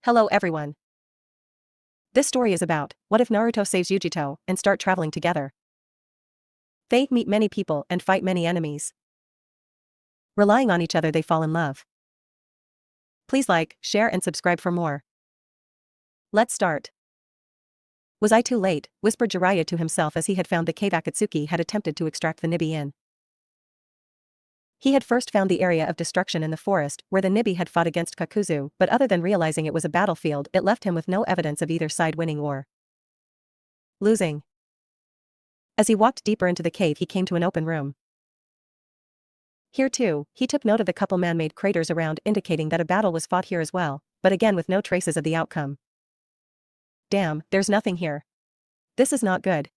Hello everyone. This story is about, what if Naruto saves Yugito and start traveling together? They meet many people and fight many enemies. Relying on each other they fall in love. Please like, share and subscribe for more. Let's start. Was I too late, whispered Jiraiya to himself as he had found the cave Akatsuki had attempted to extract the Nibi in. He had first found the area of destruction in the forest where the Nibi had fought against Kakuzu, but other than realizing it was a battlefield, it left him with no evidence of either side winning or losing. As he walked deeper into the cave he came to an open room. Here too, he took note of the couple man-made craters around indicating that a battle was fought here as well, but again with no traces of the outcome. Damn, there's nothing here. This is not good.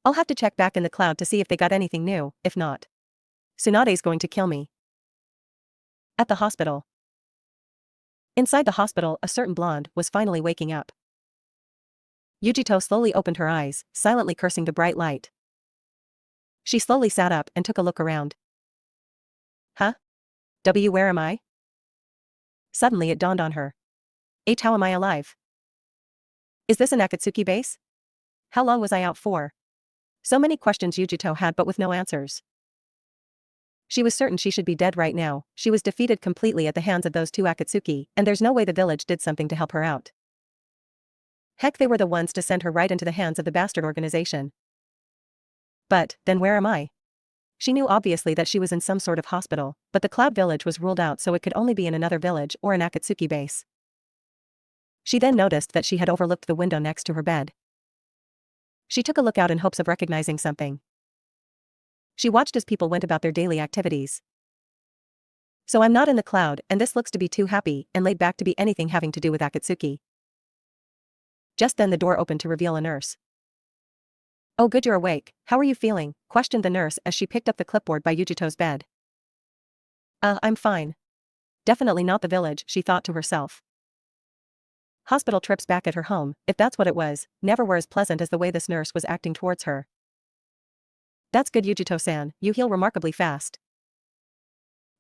I'll have to check back in the cloud to see if they got anything new, if not, Tsunade's going to kill me. At the hospital. Inside the hospital, a certain blonde was finally waking up. Yugito slowly opened her eyes, silently cursing the bright light. She slowly sat up and took a look around. Huh? Where am I? Suddenly it dawned on her. How am I alive? Is this an Akatsuki base? How long was I out for? So many questions Yugito had but with no answers. She was certain she should be dead right now. She was defeated completely at the hands of those two Akatsuki, and there's no way the village did something to help her out. Heck, they were the ones to send her right into the hands of the bastard organization. But, then where am I? She knew obviously that she was in some sort of hospital, but the Cloud Village was ruled out, so it could only be in another village or an Akatsuki base. She then noticed that she had overlooked the window next to her bed. She took a look out in hopes of recognizing something. She watched as people went about their daily activities. So I'm not in the cloud, and this looks to be too happy and laid back to be anything having to do with Akatsuki. Just then the door opened to reveal a nurse. Oh good, you're awake, how are you feeling? Questioned the nurse as she picked up the clipboard by Yugito's bed. I'm fine. Definitely not the village, she thought to herself. Hospital trips back at her home, if that's what it was, never were as pleasant as the way this nurse was acting towards her. That's good, Yugito-san, you heal remarkably fast.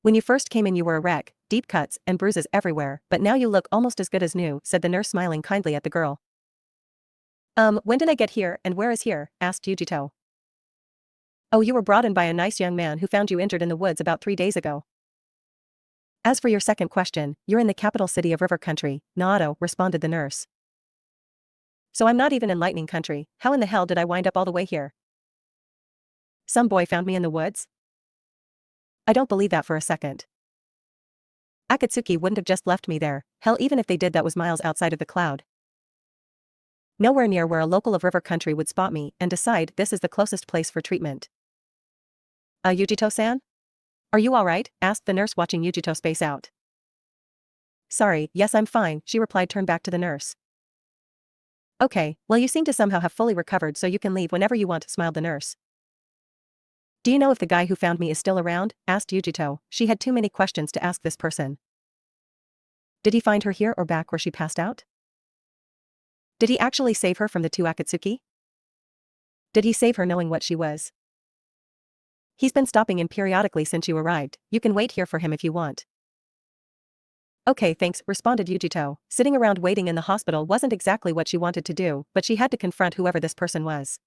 When you first came in you were a wreck, deep cuts and bruises everywhere, but now you look almost as good as new, said the nurse smiling kindly at the girl. When did I get here and where is here? Asked Yugito. Oh, you were brought in by a nice young man who found you injured in the woods about 3 days ago. As for your second question, you're in the capital city of River Country, Naruto, responded the nurse. So I'm not even in Lightning Country, how in the hell did I wind up all the way here? Some boy found me in the woods? I don't believe that for a second. Akatsuki wouldn't have just left me there, hell even if they did that was miles outside of the cloud. Nowhere near where a local of River Country would spot me and decide this is the closest place for treatment. Yugito-san? Are you alright? Asked the nurse watching Yugito space out. Sorry, yes I'm fine, she replied, turned back to the nurse. Okay, well you seem to somehow have fully recovered so you can leave whenever you want, smiled the nurse. Do you know if the guy who found me is still around? Asked Yugito. She had too many questions to ask this person. Did he find her here or back where she passed out? Did he actually save her from the two Akatsuki? Did he save her knowing what she was? He's been stopping in periodically since you arrived, you can wait here for him if you want. Okay thanks, responded Yugito. Sitting around waiting in the hospital wasn't exactly what she wanted to do, but she had to confront whoever this person was.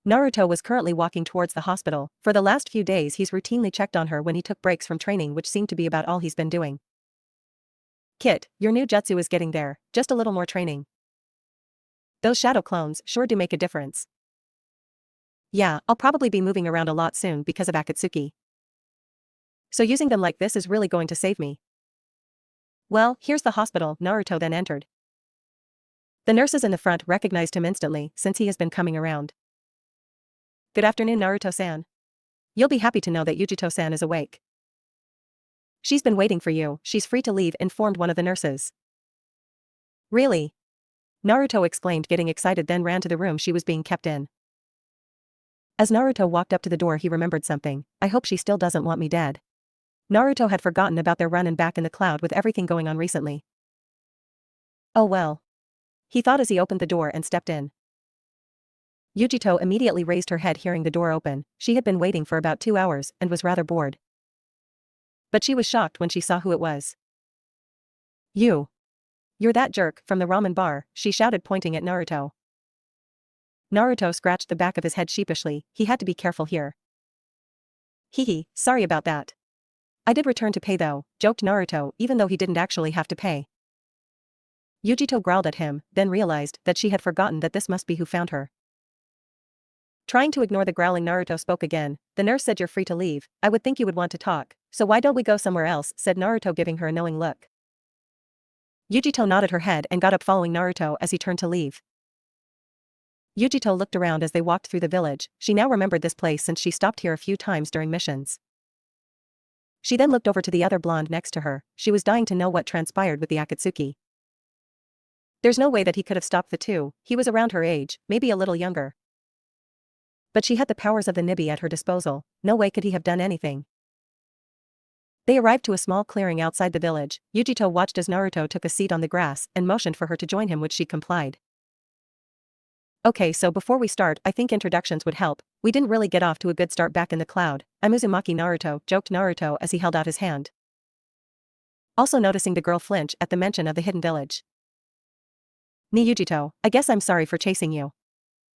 Naruto was currently walking towards the hospital. For the last few days he's routinely checked on her when he took breaks from training, which seemed to be about all he's been doing. Kit, your new jutsu is getting there, just a little more training. Those shadow clones sure do make a difference. Yeah, I'll probably be moving around a lot soon because of Akatsuki. So using them like this is really going to save me. Well, here's the hospital. Naruto then entered. The nurses in the front recognized him instantly since he has been coming around. Good afternoon, Naruto-san. You'll be happy to know that Yugito-san is awake. She's been waiting for you, she's free to leave, informed one of the nurses. Really? Naruto exclaimed, getting excited, then ran to the room she was being kept in. As Naruto walked up to the door he remembered something. I hope she still doesn't want me dead. Naruto had forgotten about their run and back in the cloud with everything going on recently. Oh well. He thought as he opened the door and stepped in. Yugito immediately raised her head hearing the door open. She had been waiting for about 2 hours and was rather bored. But she was shocked when she saw who it was. You. "You're that jerk from the ramen bar," she shouted, pointing at Naruto. Naruto scratched the back of his head sheepishly. He had to be careful here. "Hee, sorry about that. I did return to pay though," joked Naruto, even though he didn't actually have to pay. Yugito growled at him, then realized that she had forgotten that this must be who found her. Trying to ignore the growling, Naruto spoke again. "The nurse said you're free to leave. I would think you would want to talk, so why don't we go somewhere else?" said Naruto, giving her a knowing look. Yugito nodded her head and got up, following Naruto as he turned to leave. Yugito looked around as they walked through the village. She now remembered this place since she stopped here a few times during missions. She then looked over to the other blonde next to her. She was dying to know what transpired with the Akatsuki. There's no way that he could have stopped the two. He was around her age, maybe a little younger. But she had the powers of the Nibi at her disposal. No way could he have done anything. They arrived to a small clearing outside the village. Yugito watched as Naruto took a seat on the grass and motioned for her to join him, which she complied. "Okay, so before we start, I think introductions would help. We didn't really get off to a good start back in the cloud. I'm Uzumaki Naruto," joked Naruto as he held out his hand. Also noticing the girl flinch at the mention of the hidden village. "Ni Yugito, I guess I'm sorry for chasing you,"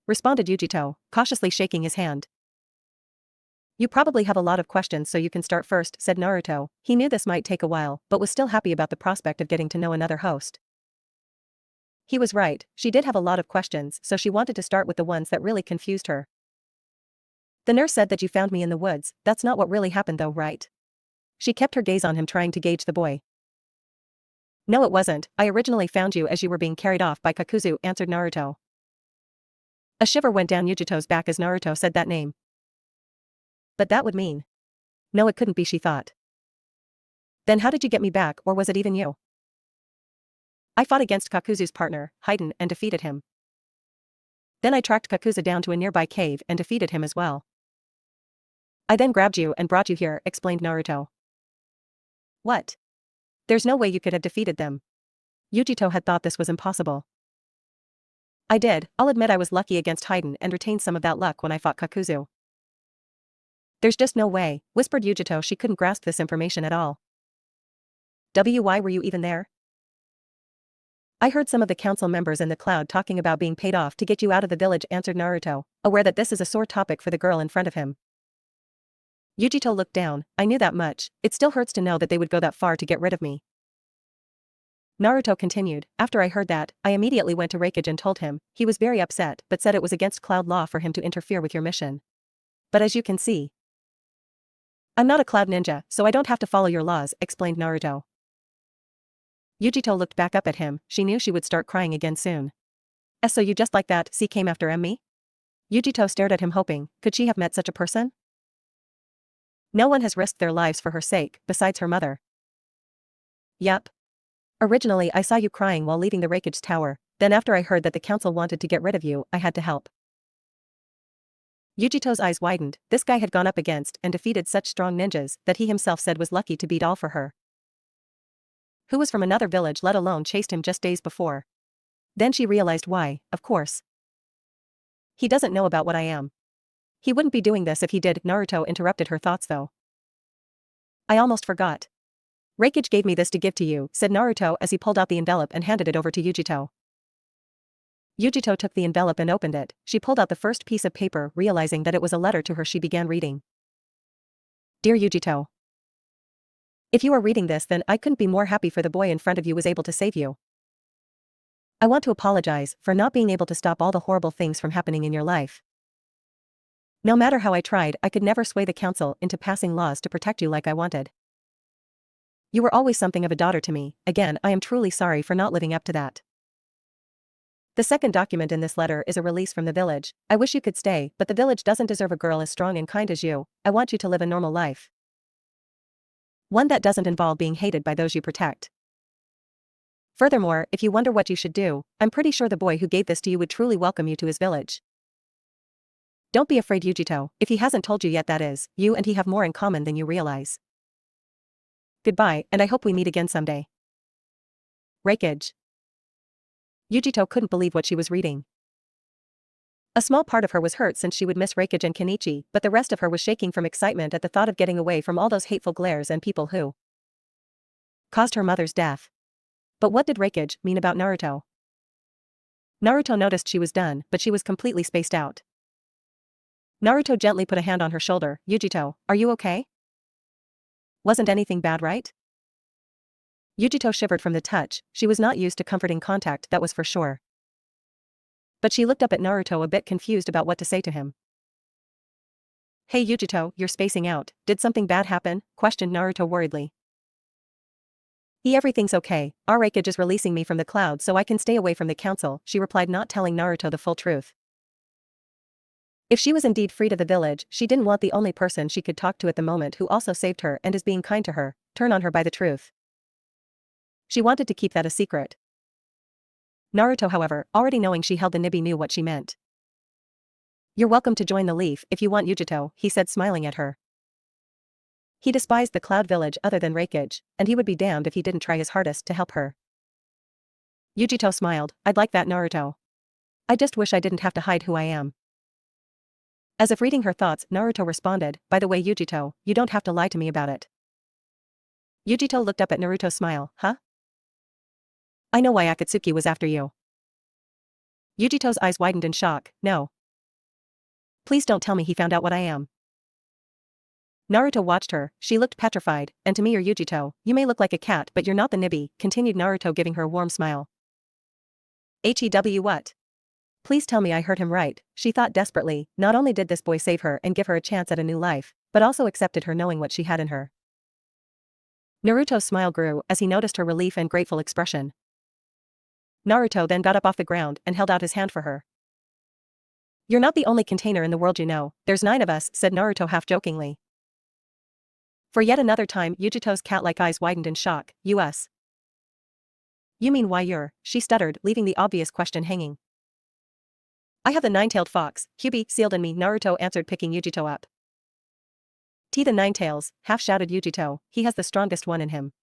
responded Yugito, cautiously shaking his hand. "You probably have a lot of questions, so you can start first," said Naruto. He knew this might take a while, but was still happy about the prospect of getting to know another host. He was right, she did have a lot of questions, so she wanted to start with the ones that really confused her. "The nurse said that you found me in the woods. That's not what really happened though, right?" She kept her gaze on him, trying to gauge the boy. "No, it wasn't. I originally found you as you were being carried off by Kakuzu," answered Naruto. A shiver went down Yugito's back as Naruto said that name. But that would mean. No, it couldn't be, she thought. "Then how did you get me back, or was it even you?" "I fought against Kakuzu's partner, Kitten, and defeated him. Then I tracked Kakuzu down to a nearby cave and defeated him as well. I then grabbed you and brought you here," explained Naruto. "What? There's no way you could have defeated them." Yugito had thought this was impossible. "I did. I'll admit I was lucky against Kitten and retained some of that luck when I fought Kakuzu." "There's just no way," whispered Yugito. She couldn't grasp this information at all. "Why were you even there?" "I heard some of the council members in the cloud talking about being paid off to get you out of the village," answered Naruto, aware that this is a sore topic for the girl in front of him. Yugito looked down. "I knew that much. It still hurts to know that they would go that far to get rid of me." Naruto continued. "After I heard that, I immediately went to Raikage and told him. He was very upset but said it was against cloud law for him to interfere with your mission. But as you can see, I'm not a cloud ninja, so I don't have to follow your laws," explained Naruto. Yugito looked back up at him. She knew she would start crying again soon. "So you just like that came after me?" Yugito stared at him, hoping, could she have met such a person? No one has risked their lives for her sake, besides her mother. "Yup. Originally I saw you crying while leaving the Raikage tower, then after I heard that the council wanted to get rid of you, I had to help." Yugito's eyes widened. This guy had gone up against and defeated such strong ninjas that he himself said was lucky to beat all for her. Who was from another village, let alone chased him just days before. Then she realized why, of course. "He doesn't know about what I am. He wouldn't be doing this if he did." Naruto interrupted her thoughts though. "I almost forgot. Raikage gave me this to give to you," said Naruto as he pulled out the envelope and handed it over to Yugito. Yugito took the envelope and opened it. She pulled out the first piece of paper, realizing that it was a letter to her. She began reading. "Dear Yugito, if you are reading this, then I couldn't be more happy for the boy in front of you was able to save you. I want to apologize for not being able to stop all the horrible things from happening in your life. No matter how I tried, I could never sway the council into passing laws to protect you like I wanted. You were always something of a daughter to me. Again, I am truly sorry for not living up to that. The second document in this letter is a release from the village. I wish you could stay, but the village doesn't deserve a girl as strong and kind as you. I want you to live a normal life. One that doesn't involve being hated by those you protect. Furthermore, if you wonder what you should do, I'm pretty sure the boy who gave this to you would truly welcome you to his village. Don't be afraid, Yugito. If he hasn't told you yet, that is, you and he have more in common than you realize. Goodbye, and I hope we meet again someday. Raikage." Yugito couldn't believe what she was reading. A small part of her was hurt since she would miss Raikage and Kenichi, but the rest of her was shaking from excitement at the thought of getting away from all those hateful glares and people who caused her mother's death. But what did Raikage mean about Naruto? Naruto noticed she was done, but she was completely spaced out. Naruto gently put a hand on her shoulder. Yugito, are you okay? Wasn't anything bad, right? Yugito shivered from the touch. She was not used to comforting contact, that was for sure. But she looked up at Naruto a bit confused about what to say to him. Hey Yugito, you're spacing out. Did something bad happen? Questioned Naruto worriedly. Everything's okay. Our Raikage is releasing me from the cloud so I can stay away from the council, she replied, not telling Naruto the full truth. If she was indeed free to the village, she didn't want the only person she could talk to at the moment who also saved her and is being kind to her, turn on her by the truth. She wanted to keep that a secret. Naruto, however, already knowing she held the nibby, knew what she meant. You're welcome to join the Leaf if you want, Yugito, he said, smiling at her. He despised the Cloud Village other than Raikage, and he would be damned if he didn't try his hardest to help her. Yugito smiled. I'd like that, Naruto. I just wish I didn't have to hide who I am. As if reading her thoughts, Naruto responded, by the way Yugito, you don't have to lie to me about it. Yugito looked up at Naruto's smile. Huh? I know why Akatsuki was after you. Yugito's eyes widened in shock. No. Please don't tell me he found out what I am. Naruto watched her. She looked petrified, and to me or Yugito, you may look like a cat but you're not the nibby, continued Naruto, giving her a warm smile. What? Please tell me I heard him right, she thought desperately. Not only did this boy save her and give her a chance at a new life, but also accepted her knowing what she had in her. Naruto's smile grew as he noticed her relief and grateful expression. Naruto then got up off the ground and held out his hand for her. You're not the only container in the world, you know, there's 9 of us, said Naruto half-jokingly. For yet another time, Yugito's cat-like eyes widened in shock. Us? You mean why you're? She stuttered, leaving the obvious question hanging. I have the 9-tailed fox, Kyubi, sealed in me, Naruto answered, picking Yugito up. The 9 tails, half-shouted Yugito, he has the strongest one in him.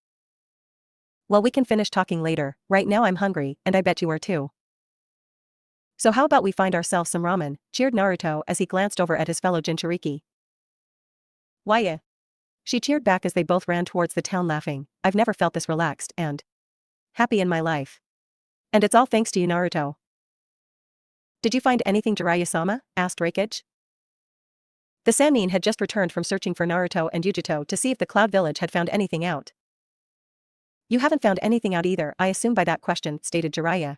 Well, we can finish talking later, right now I'm hungry, and I bet you are too. So how about we find ourselves some ramen, cheered Naruto as he glanced over at his fellow jinchuriki. Why yeah? She cheered back as they both ran towards the town laughing. I've never felt this relaxed and happy in my life. And it's all thanks to you, Naruto. Did you find anything, Jiraiya-sama? Asked Raikage. The Sannin had just returned from searching for Naruto and Yugito to see if the Cloud Village had found anything out. You haven't found anything out either, I assume by that question, stated Jiraiya.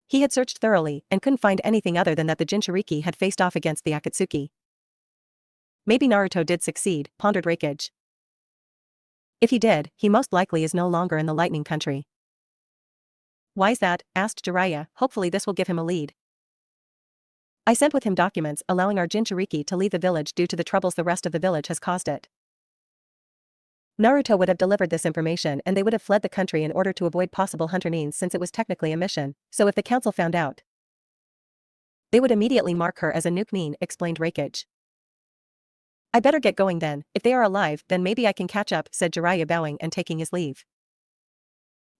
He had searched thoroughly and couldn't find anything other than that the jinchuriki had faced off against the Akatsuki. Maybe Naruto did succeed, pondered Raikage. If he did, he most likely is no longer in the Lightning Country. Why's that? Asked Jiraiya. Hopefully this will give him a lead. I sent with him documents allowing our jinchuriki to leave the village due to the troubles the rest of the village has caused it. Naruto would have delivered this information and they would have fled the country in order to avoid possible hunternines since it was technically a mission, so if the council found out, they would immediately mark her as a nuke, explained Raikage. I better get going then, if they are alive then maybe I can catch up, said Jiraiya, bowing and taking his leave.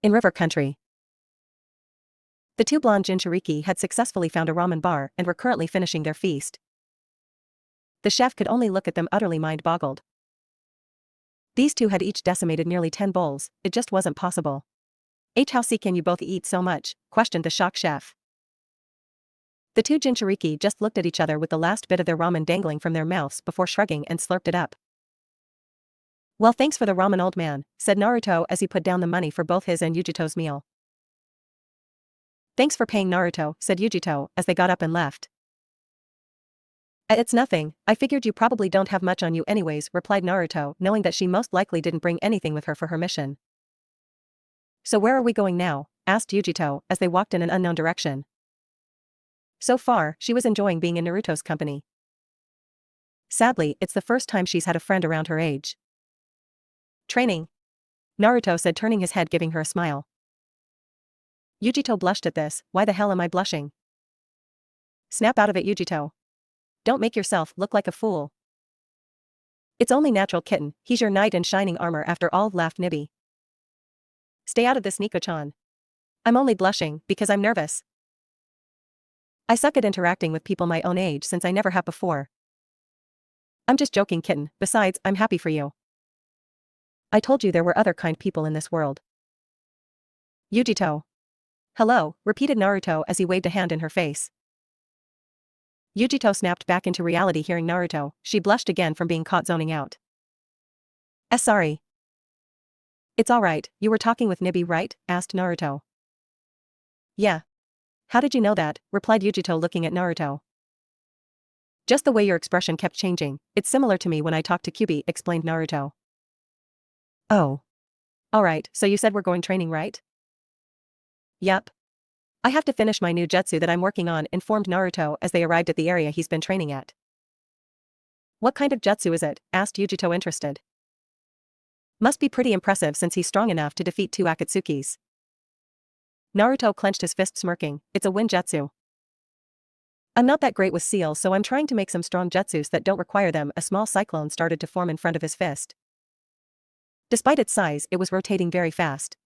In River Country, the 2 blonde jinchuriki had successfully found a ramen bar and were currently finishing their feast. The chef could only look at them, utterly mind-boggled. These 2 had each decimated nearly 10 bowls, it just wasn't possible. How can you both eat so much? Questioned the shocked chef. The 2 jinchuriki just looked at each other with the last bit of their ramen dangling from their mouths before shrugging and slurped it up. Well, thanks for the ramen, old man, said Naruto as he put down the money for both his and Yugito's meal. Thanks for paying, Naruto, said Yugito as they got up and left. It's nothing, I figured you probably don't have much on you anyways, replied Naruto, knowing that she most likely didn't bring anything with her for her mission. So where are we going now? Asked Yugito as they walked in an unknown direction. So far, she was enjoying being in Naruto's company. Sadly, it's the first time she's had a friend around her age. Training? Naruto said, turning his head, giving her a smile. Yugito blushed at this. Why the hell am I blushing? Snap out of it, Yugito. Don't make yourself look like a fool. It's only natural, Kitten, he's your knight in shining armor after all, laughed Nibby. Stay out of this, Nico-chan. I'm only blushing because I'm nervous. I suck at interacting with people my own age since I never have before. I'm just joking, Kitten, besides, I'm happy for you. I told you there were other kind people in this world. Yugito. Hello, repeated Naruto as he waved a hand in her face. Yugito snapped back into reality hearing Naruto. She blushed again from being caught zoning out. Sorry. It's alright, you were talking with Nibi, right? Asked Naruto. Yeah. How did you know that? Replied Yugito looking at Naruto. Just the way your expression kept changing, it's similar to me when I talk to Kyubi, explained Naruto. Oh. Alright, so you said we're going training, right? Yup. I have to finish my new jutsu that I'm working on, informed Naruto as they arrived at the area he's been training at. What kind of jutsu is it? Asked Yugito interested. Must be pretty impressive since he's strong enough to defeat 2 Akatsukis. Naruto clenched his fist smirking, it's a wind jutsu. I'm not that great with seals, so I'm trying to make some strong jutsus that don't require them. A small cyclone started to form in front of his fist. Despite its size, it was rotating very fast.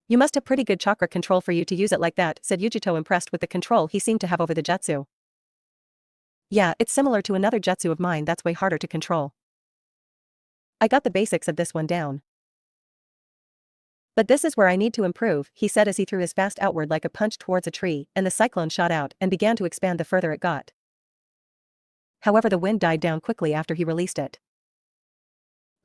You must have pretty good chakra control for you to use it like that, said Yugito, impressed with the control he seemed to have over the jutsu. Yeah, it's similar to another jutsu of mine that's way harder to control. I got the basics of this one down. But this is where I need to improve, he said as he threw his fist outward like a punch towards a tree, and the cyclone shot out and began to expand the further it got. However, the wind died down quickly after he released it.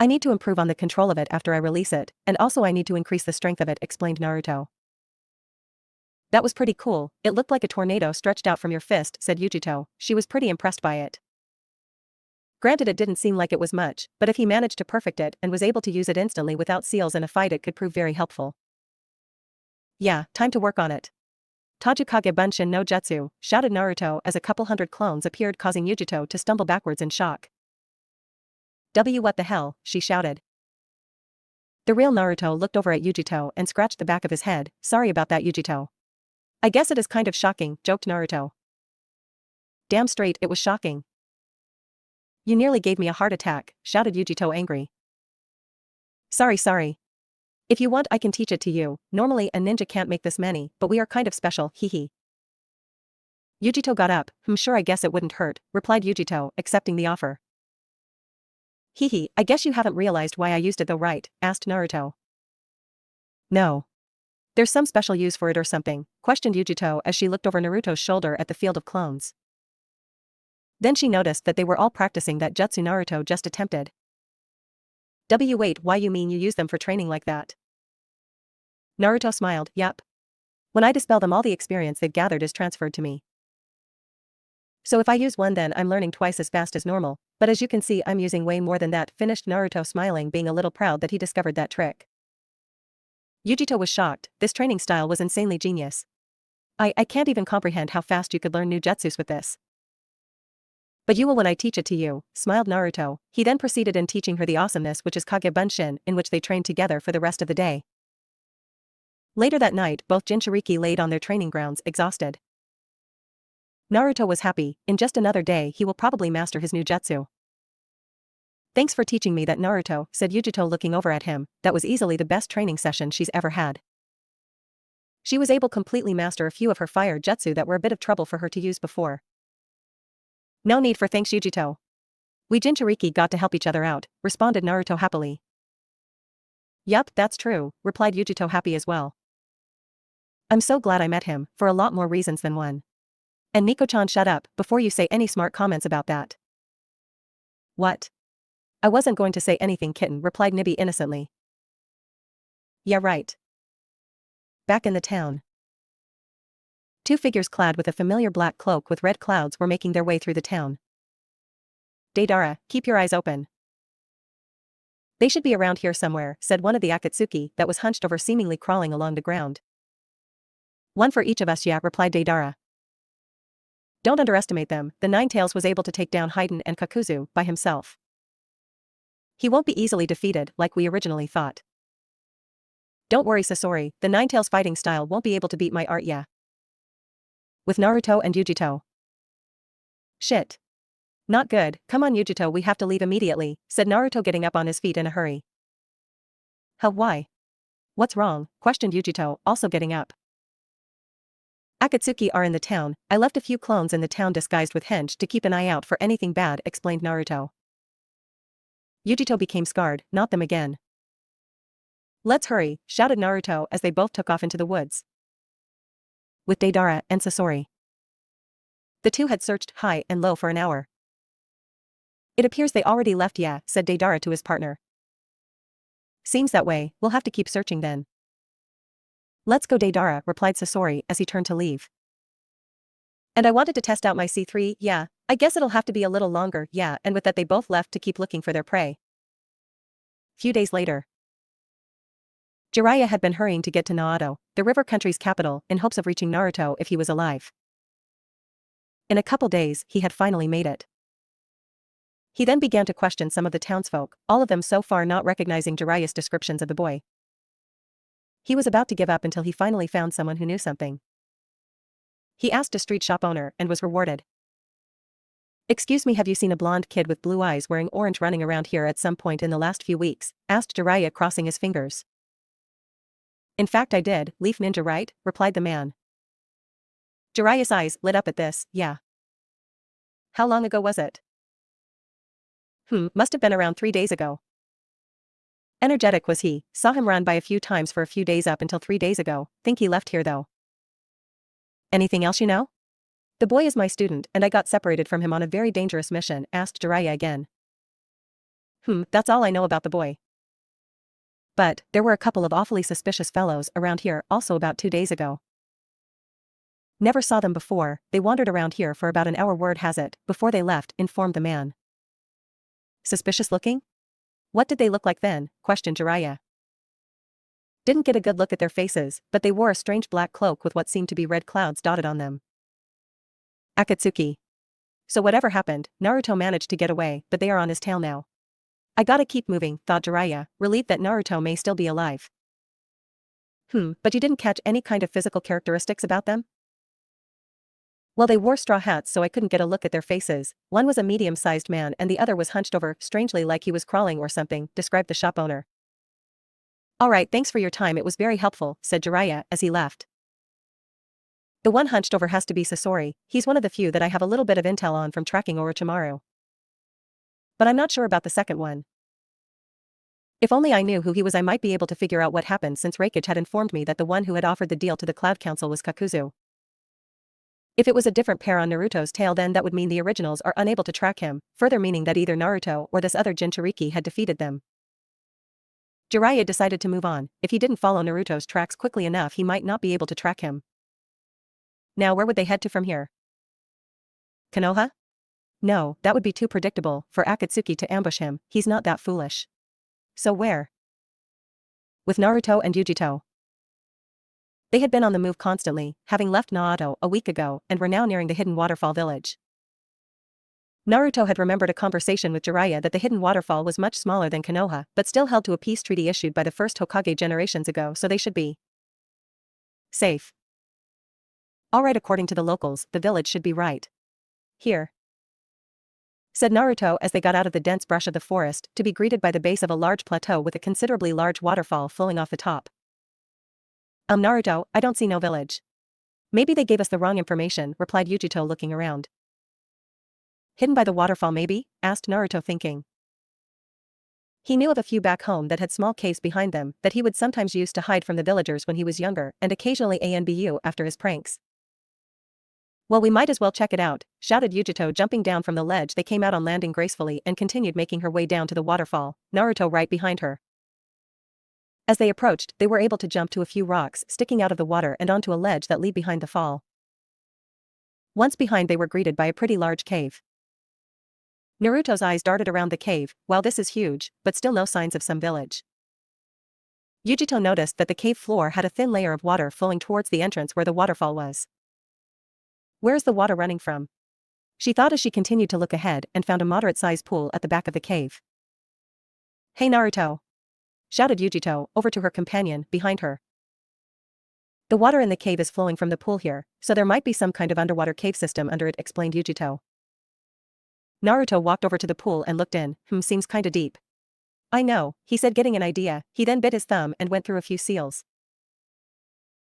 I need to improve on the control of it after I release it, and also I need to increase the strength of it, explained Naruto. That was pretty cool, it looked like a tornado stretched out from your fist, said Yugito. She was pretty impressed by it. Granted, it didn't seem like it was much, but if he managed to perfect it and was able to use it instantly without seals in a fight, it could prove very helpful. Yeah, time to work on it. Tajukage Bunshin no Jutsu, shouted Naruto as a couple hundred clones appeared, causing Yugito to stumble backwards in shock. What the hell, she shouted. The real Naruto looked over at Yugito and scratched the back of his head. Sorry about that, Yugito. I guess it is kind of shocking, joked Naruto. Damn straight, it was shocking. You nearly gave me a heart attack, shouted Yugito, angry. Sorry. If you want, I can teach it to you. Normally a ninja can't make this many, but we are kind of special, hehe. Yugito got up. Sure, I guess it wouldn't hurt, replied Yugito, accepting the offer. Hehe, I guess you haven't realized why I used it though, right? Asked Naruto. No. There's some special use for it or something, questioned Yugito as she looked over Naruto's shoulder at the field of clones. Then she noticed that they were all practicing that jutsu Naruto just attempted. Wait, why you mean you use them for training like that? Naruto smiled, yup. When I dispel them, all the experience they've gathered is transferred to me. So if I use one, then I'm learning twice as fast as normal, but as you can see I'm using way more than that, finished Naruto, smiling, being a little proud that he discovered that trick. Yugito was shocked. This training style was insanely genius. I can't even comprehend how fast you could learn new jutsus with this. But you will when I teach it to you, smiled Naruto. He then proceeded in teaching her the awesomeness which is Kage Bunshin, in which they trained together for the rest of the day. Later that night, both jinchuriki laid on their training grounds, exhausted. Naruto was happy. In just another day he will probably master his new jutsu. Thanks for teaching me that, Naruto, said Yugito, looking over at him. That was easily the best training session she's ever had. She was able to completely master a few of her fire jutsu that were a bit of trouble for her to use before. No need for thanks, Yugito. We jinchuriki got to help each other out, responded Naruto happily. Yup, that's true, replied Yugito, happy as well. I'm so glad I met him, for a lot more reasons than one. And Nico-chan, shut up before you say any smart comments about that. What? I wasn't going to say anything, Kitten, replied Nibi innocently. Yeah, right. Back in the town. 2 figures clad with a familiar black cloak with red clouds were making their way through the town. Deidara, keep your eyes open. They should be around here somewhere, said one of the Akatsuki that was hunched over, seemingly crawling along the ground. One for each of us, yeah, replied Deidara. Don't underestimate them. The Ninetales was able to take down Haiden and Kakuzu by himself. He won't be easily defeated like we originally thought. Don't worry, Sasori, the Ninetales fighting style won't be able to beat my art, yeah. With Naruto and Yugito. Shit. Not good. Come on, Yugito, we have to leave immediately, said Naruto, getting up on his feet in a hurry. Why? What's wrong? Questioned Yugito, also getting up. Akatsuki are in the town. I left a few clones in the town disguised with henge to keep an eye out for anything bad, explained Naruto. Yugito became scarred, not them again. Let's hurry, shouted Naruto as they both took off into the woods. With Deidara and Sasori. The two had searched high and low for an hour. It appears they already left, yeah, said Deidara to his partner. Seems that way, we'll have to keep searching then. Let's go, Deidara, replied Sasori as he turned to leave. And I wanted to test out my C3, yeah, I guess it'll have to be a little longer, yeah, and with that they both left to keep looking for their prey. Few days later. Jiraiya had been hurrying to get to Naoto, the river country's capital, in hopes of reaching Naruto if he was alive. In a couple days, he had finally made it. He then began to question some of the townsfolk, all of them so far not recognizing Jiraiya's descriptions of the boy. He was about to give up until he finally found someone who knew something. He asked a street shop owner and was rewarded. Excuse me, have you seen a blonde kid with blue eyes wearing orange running around here at some point in the last few weeks? Asked Jiraiya, crossing his fingers. In fact I did, Leaf Ninja, right? Replied the man. Jiraiya's eyes lit up at this, yeah. How long ago was it? Must have been around 3 days ago. Energetic was he, saw him run by a few times for a few days up until 3 days ago, think he left here though. Anything else you know? The boy is my student and I got separated from him on a very dangerous mission, asked Jiraiya again. That's all I know about the boy. But, there were a couple of awfully suspicious fellows around here also about 2 days ago. Never saw them before, they wandered around here for about an hour, word has it, before they left, informed the man. Suspicious looking? What did they look like then? Questioned Jiraiya. Didn't get a good look at their faces, but they wore a strange black cloak with what seemed to be red clouds dotted on them. Akatsuki. So whatever happened, Naruto managed to get away, but they are on his tail now. I gotta keep moving, thought Jiraiya, relieved that Naruto may still be alive. But you didn't catch any kind of physical characteristics about them? Well, they wore straw hats so I couldn't get a look at their faces. One was a medium-sized man and the other was hunched over, strangely like he was crawling or something, described the shop owner. Alright, thanks for your time, it was very helpful, said Jiraiya as he left. The one hunched over has to be Sasori, he's one of the few that I have a little bit of intel on from tracking Orochimaru. But I'm not sure about the second one. If only I knew who he was I might be able to figure out what happened, since Raikage had informed me that the one who had offered the deal to the Cloud Council was Kakuzu. If it was a different pair on Naruto's tail, then that would mean the originals are unable to track him, further meaning that either Naruto or this other jinchuriki had defeated them. Jiraiya decided to move on. If he didn't follow Naruto's tracks quickly enough he might not be able to track him. Now where would they head to from here? Konoha? No, that would be too predictable for Akatsuki to ambush him, he's not that foolish. So where? With Naruto and Yugito. They had been on the move constantly, having left Naoto a week ago and were now nearing the hidden waterfall village. Naruto had remembered a conversation with Jiraiya that the hidden waterfall was much smaller than Konoha, but still held to a peace treaty issued by the first Hokage generations ago, so they should be safe. Alright, according to the locals, the village should be right here, said Naruto as they got out of the dense brush of the forest, to be greeted by the base of a large plateau with a considerably large waterfall flowing off the top. Naruto, I don't see no village. Maybe they gave us the wrong information, replied Yugito, looking around. Hidden by the waterfall maybe? Asked Naruto, thinking. He knew of a few back home that had small caves behind them that he would sometimes use to hide from the villagers when he was younger, and occasionally ANBU after his pranks. Well, we might as well check it out, shouted Yugito, jumping down from the ledge. They came out on landing gracefully and continued making her way down to the waterfall, Naruto right behind her. As they approached, they were able to jump to a few rocks sticking out of the water and onto a ledge that led behind the fall. Once behind, they were greeted by a pretty large cave. Naruto's eyes darted around the cave. Wow, this is huge, but still no signs of some village. Yugito noticed that the cave floor had a thin layer of water flowing towards the entrance where the waterfall was. Where's the water running from? She thought as she continued to look ahead and found a moderate-sized pool at the back of the cave. Hey Naruto! Shouted Yugito, over to her companion, behind her. The water in the cave is flowing from the pool here, so there might be some kind of underwater cave system under it, explained Yugito. Naruto walked over to the pool and looked in. Seems kinda deep. I know, he said, getting an idea. He then bit his thumb and went through a few seals.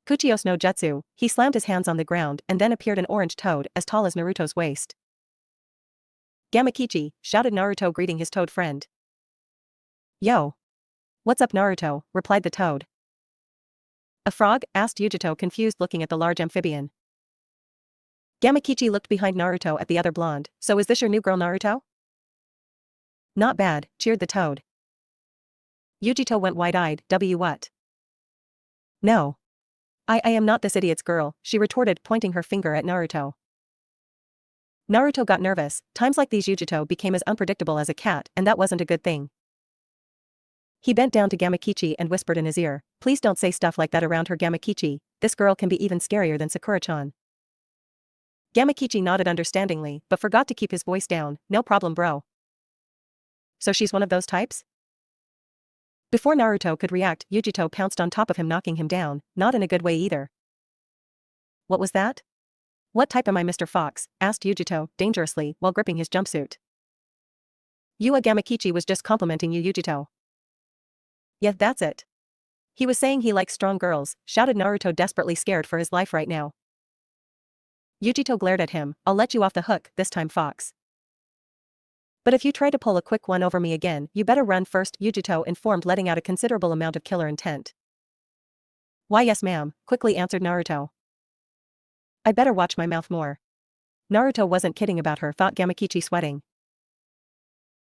Kuchios no Jutsu, he slammed his hands on the ground and then appeared an orange toad as tall as Naruto's waist. Gamakichi, shouted Naruto, greeting his toad friend. Yo! What's up, Naruto? Replied the toad. A frog? Asked Yugito, confused, looking at the large amphibian. Gamakichi looked behind Naruto at the other blonde. So is this your new girl, Naruto? Not bad, cheered the toad. Yugito went wide-eyed. What? No. I am not this idiot's girl, she retorted, pointing her finger at Naruto. Naruto got nervous. Times like these Yugito became as unpredictable as a cat, and that wasn't a good thing. He bent down to Gamakichi and whispered in his ear, please don't say stuff like that around her, Gamakichi, this girl can be even scarier than Sakura-chan. Gamakichi nodded understandingly, but forgot to keep his voice down. No problem, bro. So she's one of those types? Before Naruto could react, Yugito pounced on top of him, knocking him down, not in a good way either. What was that? What type am I, Mr. Fox? Asked Yugito, dangerously, while gripping his jumpsuit. Gamakichi was just complimenting you, Yugito. Yeah, that's it. He was saying he likes strong girls, shouted Naruto, desperately scared for his life right now. Yugito glared at him, I'll let you off the hook this time, Fox. But if you try to pull a quick one over me again, you better run first, Yugito informed, letting out a considerable amount of killer intent. Why yes ma'am, quickly answered Naruto. I better watch my mouth more. Naruto wasn't kidding about her, thought Gamakichi, sweating.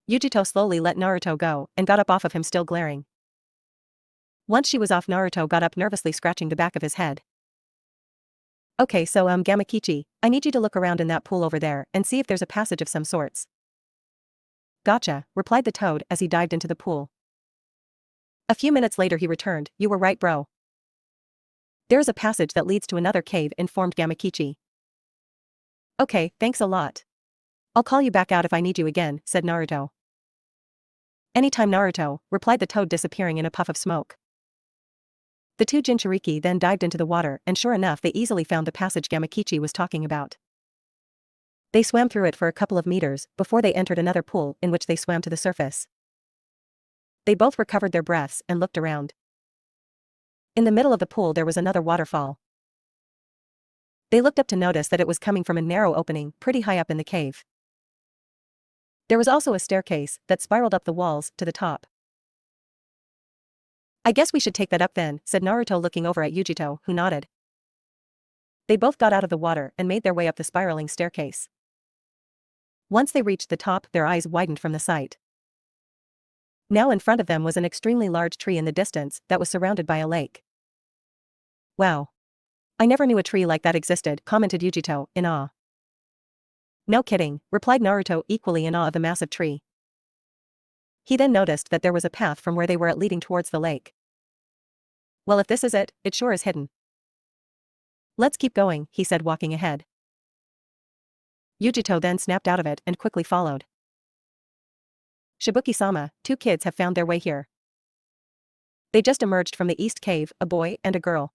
Yugito slowly let Naruto go, and got up off of him, still glaring. Once she was off, Naruto got up, nervously scratching the back of his head. Okay, so Gamakichi, I need you to look around in that pool over there, and see if there's a passage of some sorts. Gotcha, replied the toad as he dived into the pool. A few minutes later he returned, you were right, bro. There is a passage that leads to another cave, informed Gamakichi. Okay, thanks a lot. I'll call you back out if I need you again, said Naruto. Anytime, Naruto, replied the toad, disappearing in a puff of smoke. The two jinchuriki then dived into the water, and sure enough they easily found the passage Gamakichi was talking about. They swam through it for a couple of meters, before they entered another pool, in which they swam to the surface. They both recovered their breaths, and looked around. In the middle of the pool there was another waterfall. They looked up to notice that it was coming from a narrow opening, pretty high up in the cave. There was also a staircase, that spiraled up the walls, to the top. I guess we should take that up then, said Naruto, looking over at Yugito, who nodded. They both got out of the water, and made their way up the spiraling staircase. Once they reached the top, their eyes widened from the sight. Now in front of them was an extremely large tree in the distance, that was surrounded by a lake. Wow. I never knew a tree like that existed, commented Yugito, in awe. No kidding, replied Naruto, equally in awe of the massive tree. He then noticed that there was a path from where they were at leading towards the lake. Well, if this is it, it sure is hidden. Let's keep going, he said, walking ahead. Yugito then snapped out of it and quickly followed. Shibuki-sama, two kids have found their way here. They just emerged from the east cave, a boy and a girl.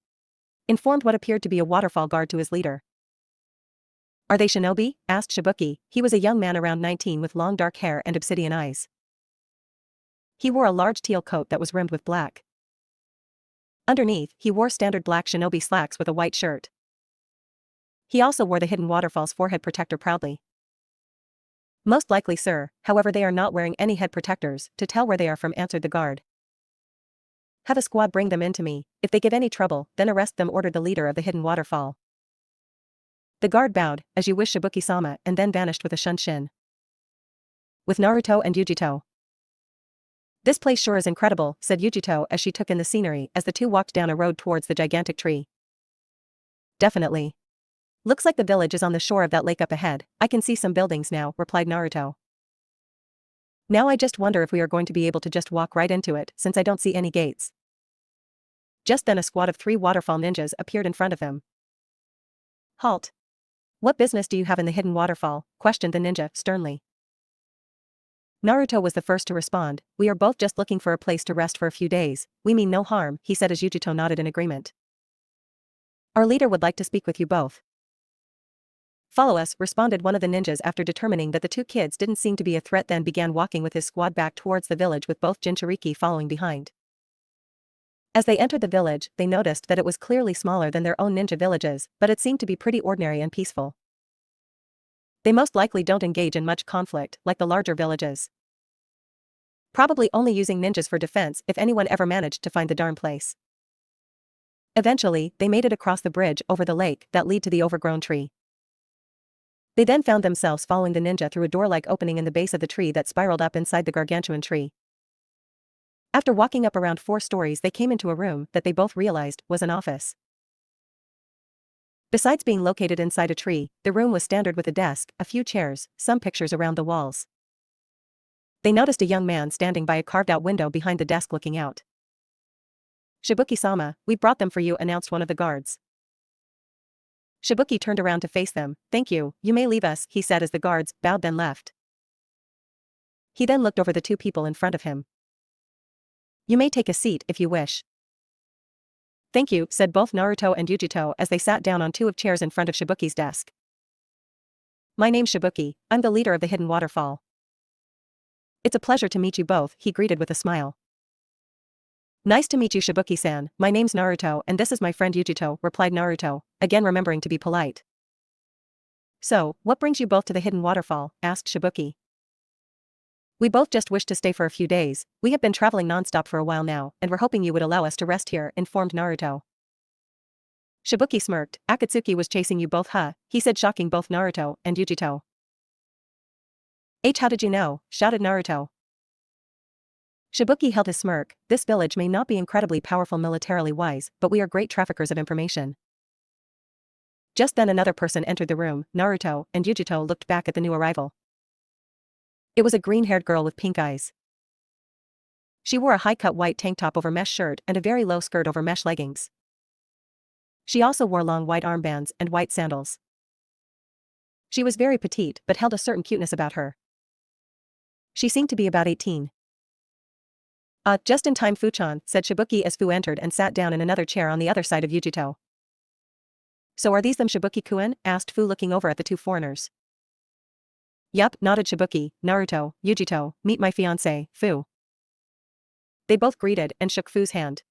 Informed what appeared to be a waterfall guard to his leader. Are they shinobi? Asked Shibuki. He was a young man around 19 with long dark hair and obsidian eyes. He wore a large teal coat that was rimmed with black. Underneath, he wore standard black shinobi slacks with a white shirt. He also wore the hidden waterfall's forehead protector proudly. Most likely, sir, however they are not wearing any head protectors, to tell where they are from, answered the guard. Have a squad bring them in to me. If they give any trouble, then arrest them, ordered the leader of the hidden waterfall. The guard bowed, as you wish, Shibuki-sama, and then vanished with a shunshin. With Naruto and Yugito. This place sure is incredible, said Yugito as she took in the scenery as the two walked down a road towards the gigantic tree. Definitely. Looks like the village is on the shore of that lake up ahead. I can see some buildings now, replied Naruto. Now I just wonder if we are going to be able to just walk right into it, since I don't see any gates. Just then a squad of 3 waterfall ninjas appeared in front of them. Halt. What business do you have in the hidden waterfall? Questioned the ninja, sternly. Naruto was the first to respond. We are both just looking for a place to rest for a few days. We mean no harm, he said as Yugito nodded in agreement. Our leader would like to speak with you both. Follow us, responded one of the ninjas after determining that the 2 kids didn't seem to be a threat, then began walking with his squad back towards the village, with both jinchuriki following behind. As they entered the village, they noticed that it was clearly smaller than their own ninja villages, but it seemed to be pretty ordinary and peaceful. They most likely don't engage in much conflict, like the larger villages. Probably only using ninjas for defense if anyone ever managed to find the darn place. Eventually, they made it across the bridge over the lake that led to the overgrown tree. They then found themselves following the ninja through a door-like opening in the base of the tree that spiraled up inside the gargantuan tree. After walking up around 4 stories, they came into a room that they both realized was an office. Besides being located inside a tree, the room was standard with a desk, a few chairs, some pictures around the walls. They noticed a young man standing by a carved-out window behind the desk looking out. "Shibuki-sama, we brought them for you," announced one of the guards. Shibuki turned around to face them. "Thank you, you may leave us," he said as the guards bowed then left. He then looked over the 2 people in front of him. "You may take a seat if you wish." "Thank you," said both Naruto and Yugito as they sat down on 2 of chairs in front of Shibuki's desk. "My name's Shibuki, I'm the leader of the hidden waterfall." "It's a pleasure to meet you both," he greeted with a smile. "Nice to meet you, Shibuki-san, my name's Naruto and this is my friend Yugito," replied Naruto, again remembering to be polite. "So, what brings you both to the hidden waterfall?" asked Shibuki. "We both just wish to stay for a few days, we have been traveling non-stop for a while now, and we're hoping you would allow us to rest here," informed Naruto. Shibuki smirked. "Akatsuki was chasing you both, huh?" he said, shocking both Naruto and Yugito. "How did you know?" shouted Naruto. Shibuki held his smirk. "This village may not be incredibly powerful militarily wise, but we are great traffickers of information." Just then another person entered the room. Naruto and Yugito looked back at the new arrival. It was a green-haired girl with pink eyes. She wore a high-cut white tank top over mesh shirt and a very low skirt over mesh leggings. She also wore long white armbands and white sandals. She was very petite but held a certain cuteness about her. She seemed to be about 18. Just in time, Fu-chan," said Shibuki as Fu entered and sat down in another chair on the other side of Yugito. "So are these them, Shibuki-kun?" asked Fu looking over at the 2 foreigners. "Yup," nodded Shibuki. "Naruto, Yugito, meet my fiancé, Fu." They both greeted and shook Fu's hand.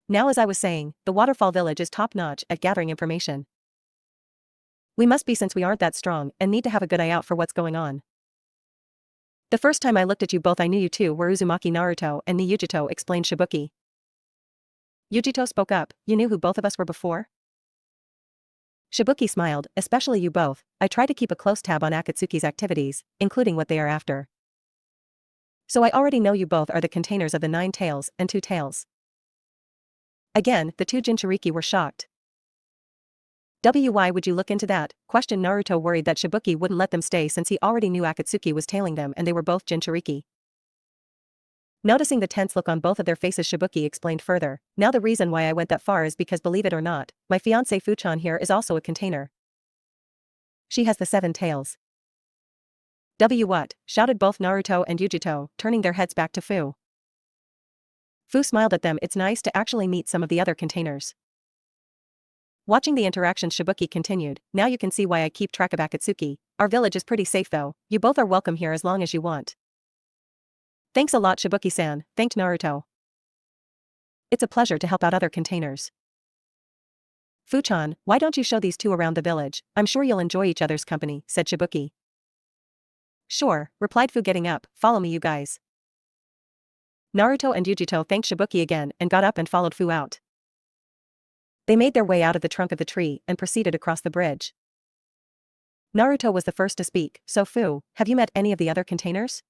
"Now, as I was saying, the waterfall village is top-notch at gathering information. We must be, since we aren't that strong and need to have a good eye out for what's going on. The first time I looked at you both I knew you two were Uzumaki Naruto and me Yugito," explained Shibuki. Yugito spoke up. "You knew who both of us were before?" Shibuki smiled. "Especially you both, I try to keep a close tab on Akatsuki's activities, including what they are after. So I already know you both are the containers of the 9 tails and 2 tails." Again, the 2 jinchuriki were shocked. "Why would you look into that?" questioned Naruto, worried that Shibuki wouldn't let them stay since he already knew Akatsuki was tailing them and they were both jinchuriki. Noticing the tense look on both of their faces, Shibuki explained further. "Now the reason why I went that far is because, believe it or not, my fiancé Fu-chan here is also a container. She has the 7 tails." What?" shouted both Naruto and Yugito, turning their heads back to Fu. Fu smiled at them. "It's nice to actually meet some of the other containers." Watching the interaction, Shibuki continued. "Now you can see why I keep track of Akatsuki. Our village is pretty safe though, you both are welcome here as long as you want." "Thanks a lot, Shibuki-san," thanked Naruto. "It's a pleasure to help out other containers. Fu-chan, why don't you show these 2 around the village? I'm sure you'll enjoy each other's company," said Shibuki. "Sure," replied Fu, getting up. "Follow me, you guys." Naruto and Yugito thanked Shibuki again and got up and followed Fu out. They made their way out of the trunk of the tree and proceeded across the bridge. Naruto was the first to speak. "So Fu, have you met any of the other containers?"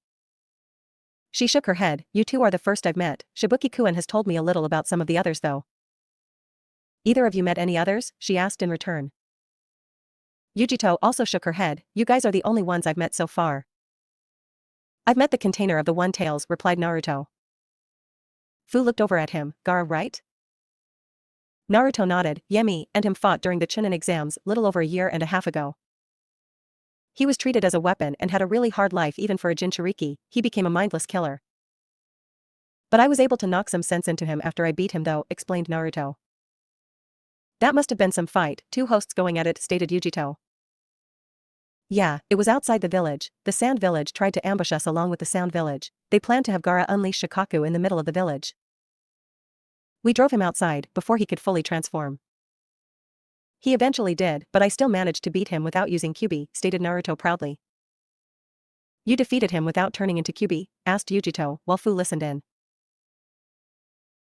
She shook her head. "You 2 are the first I've met. Shibuki-kun has told me a little about some of the others though." "Either of you met any others?" she asked in return. Yugito also shook her head. "You guys are the only ones I've met so far." "I've met the container of the 1 tails," replied Naruto. Fu looked over at him. "Gara, right?" Naruto nodded. "Yemi and him fought during the Chunin exams little over a year and a half ago. He was treated as a weapon and had a really hard life even for a jinchuriki. He became a mindless killer. But I was able to knock some sense into him after I beat him though," explained Naruto. "That must have been some fight, 2 hosts going at it," stated Yugito. "Yeah, it was outside the village. The Sand Village tried to ambush us along with the Sound Village. They planned to have Gara unleash Shikaku in the middle of the village. We drove him outside before he could fully transform. He eventually did, but I still managed to beat him without using Kyubi," stated Naruto proudly. You defeated him without turning into Kyuubi? Asked Yugito, while Fu listened in.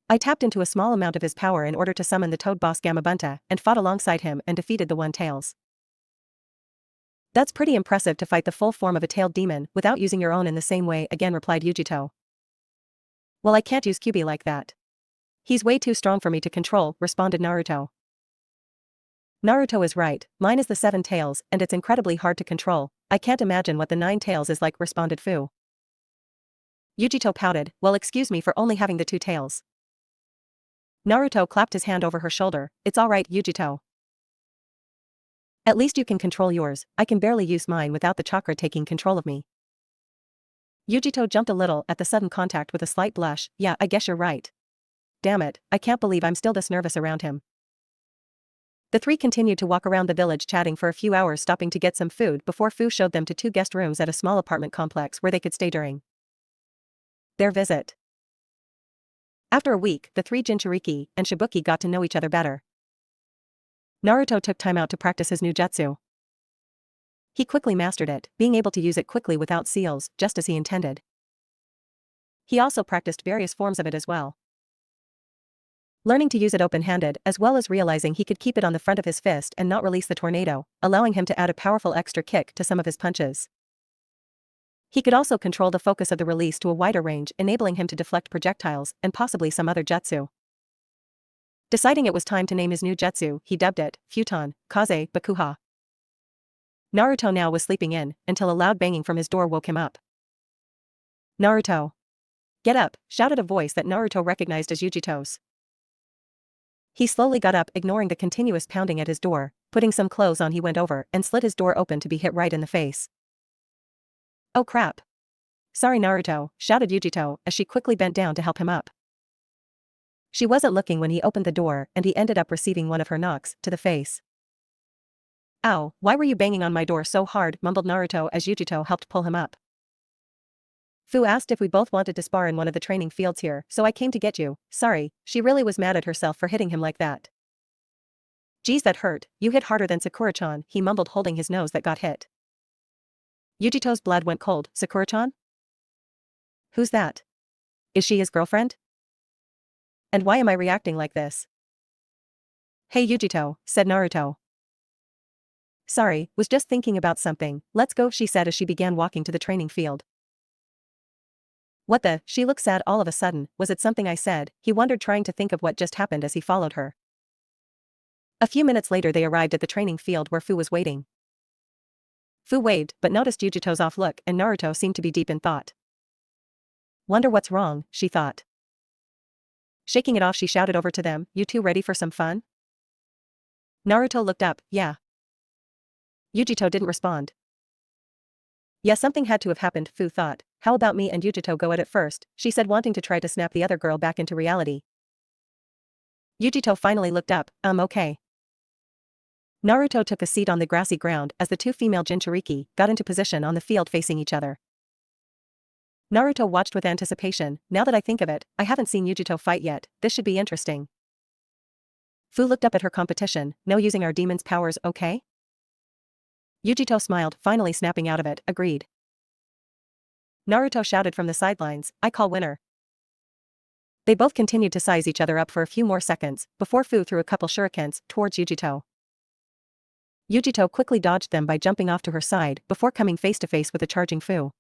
I tapped into a small amount of his power in order to summon the Toad boss Gamabunta, and fought alongside him and defeated the One-Tails. That's pretty impressive to fight the full form of a tailed demon without using your own in the same way again, replied Yugito. Well, I can't use Kyuubi like that. He's way too strong for me to control, responded Naruto. Naruto is right, mine is the 7 tails, and it's incredibly hard to control. I can't imagine what the 9 tails is like, responded Fu. Yugito pouted, well, excuse me for only having the 2 tails. Naruto clapped his hand over her shoulder, it's alright, Yugito. At least you can control yours, I can barely use mine without the chakra taking control of me. Yugito jumped a little at the sudden contact with a slight blush, yeah, I guess you're right. Damn it, I can't believe I'm still this nervous around him. The three continued to walk around the village chatting for a few hours, stopping to get some food before Fu showed them to 2 guest rooms at a small apartment complex where they could stay during their visit. After a week, the 3 Jinchuriki and Shibuki got to know each other better. Naruto took time out to practice his new jutsu. He quickly mastered it, being able to use it quickly without seals, just as he intended. He also practiced various forms of it as well, learning to use it open-handed as well as realizing he could keep it on the front of his fist and not release the tornado, allowing him to add a powerful extra kick to some of his punches. He could also control the focus of the release to a wider range, enabling him to deflect projectiles and possibly some other jutsu. Deciding it was time to name his new jutsu, he dubbed it Futon Kaze Bakuha. Naruto now was sleeping in until a loud banging from his door woke him up. Naruto! Get up, shouted a voice that Naruto recognized as Yugito's. He slowly got up, ignoring the continuous pounding at his door. Putting some clothes on, he went over and slid his door open to be hit right in the face. Oh crap! Sorry, Naruto, shouted Yugito as she quickly bent down to help him up. She wasn't looking when he opened the door and he ended up receiving one of her knocks to the face. Ow, why were you banging on my door so hard, mumbled Naruto as Yugito helped pull him up. Fu asked if we both wanted to spar in one of the training fields here, so I came to get you. Sorry, she really was mad at herself for hitting him like that. Geez, that hurt, you hit harder than Sakura-chan, he mumbled, holding his nose that got hit. Yugito's blood went cold. Sakura-chan? Who's that? Is she his girlfriend? And why am I reacting like this? Hey Yugito, said Naruto. Sorry, was just thinking about something, let's go, she said as she began walking to the training field. What the? She looked sad all of a sudden. Was it something I said? He wondered, trying to think of what just happened as he followed her. A few minutes later they arrived at the training field where Fu was waiting. Fu waved, but noticed Yugito's off look and Naruto seemed to be deep in thought. Wonder what's wrong, she thought. Shaking it off, she shouted over to them, you two ready for some fun? Naruto looked up, yeah. Yugito didn't respond. Yeah, something had to have happened, Fu thought. How about me and Yugito go at it first, she said, wanting to try to snap the other girl back into reality. Yugito finally looked up, okay. Naruto took a seat on the grassy ground as the 2 female Jinchuriki got into position on the field facing each other. Naruto watched with anticipation. Now that I think of it, I haven't seen Yugito fight yet, this should be interesting. Fu looked up at her competition. No using our demon's powers, okay? Yugito smiled, finally snapping out of it, agreed. Naruto shouted from the sidelines, I call winner. They both continued to size each other up for a few more seconds, before Fu threw a couple shurikens towards Yugito. Yugito quickly dodged them by jumping off to her side before coming face to face with a charging Fu.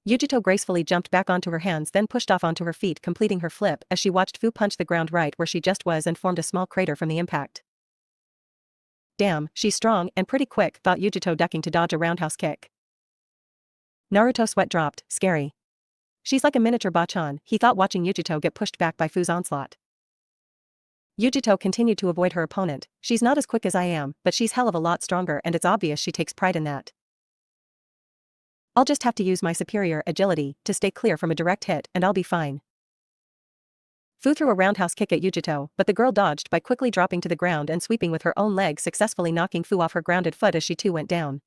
Yugito gracefully jumped back onto her hands, then pushed off onto her feet, completing her flip as she watched Fu punch the ground right where she just was and formed a small crater from the impact. Damn, she's strong and pretty quick, thought Yugito, ducking to dodge a roundhouse kick. Naruto's sweat dropped, scary. She's like a miniature Bachan, he thought, watching Yugito get pushed back by Fu's onslaught. Yugito continued to avoid her opponent. She's not as quick as I am, but she's hell of a lot stronger and it's obvious she takes pride in that. I'll just have to use my superior agility to stay clear from a direct hit and I'll be fine. Fu threw a roundhouse kick at Yugito, but the girl dodged by quickly dropping to the ground and sweeping with her own leg, successfully knocking Fu off her grounded foot as she too went down.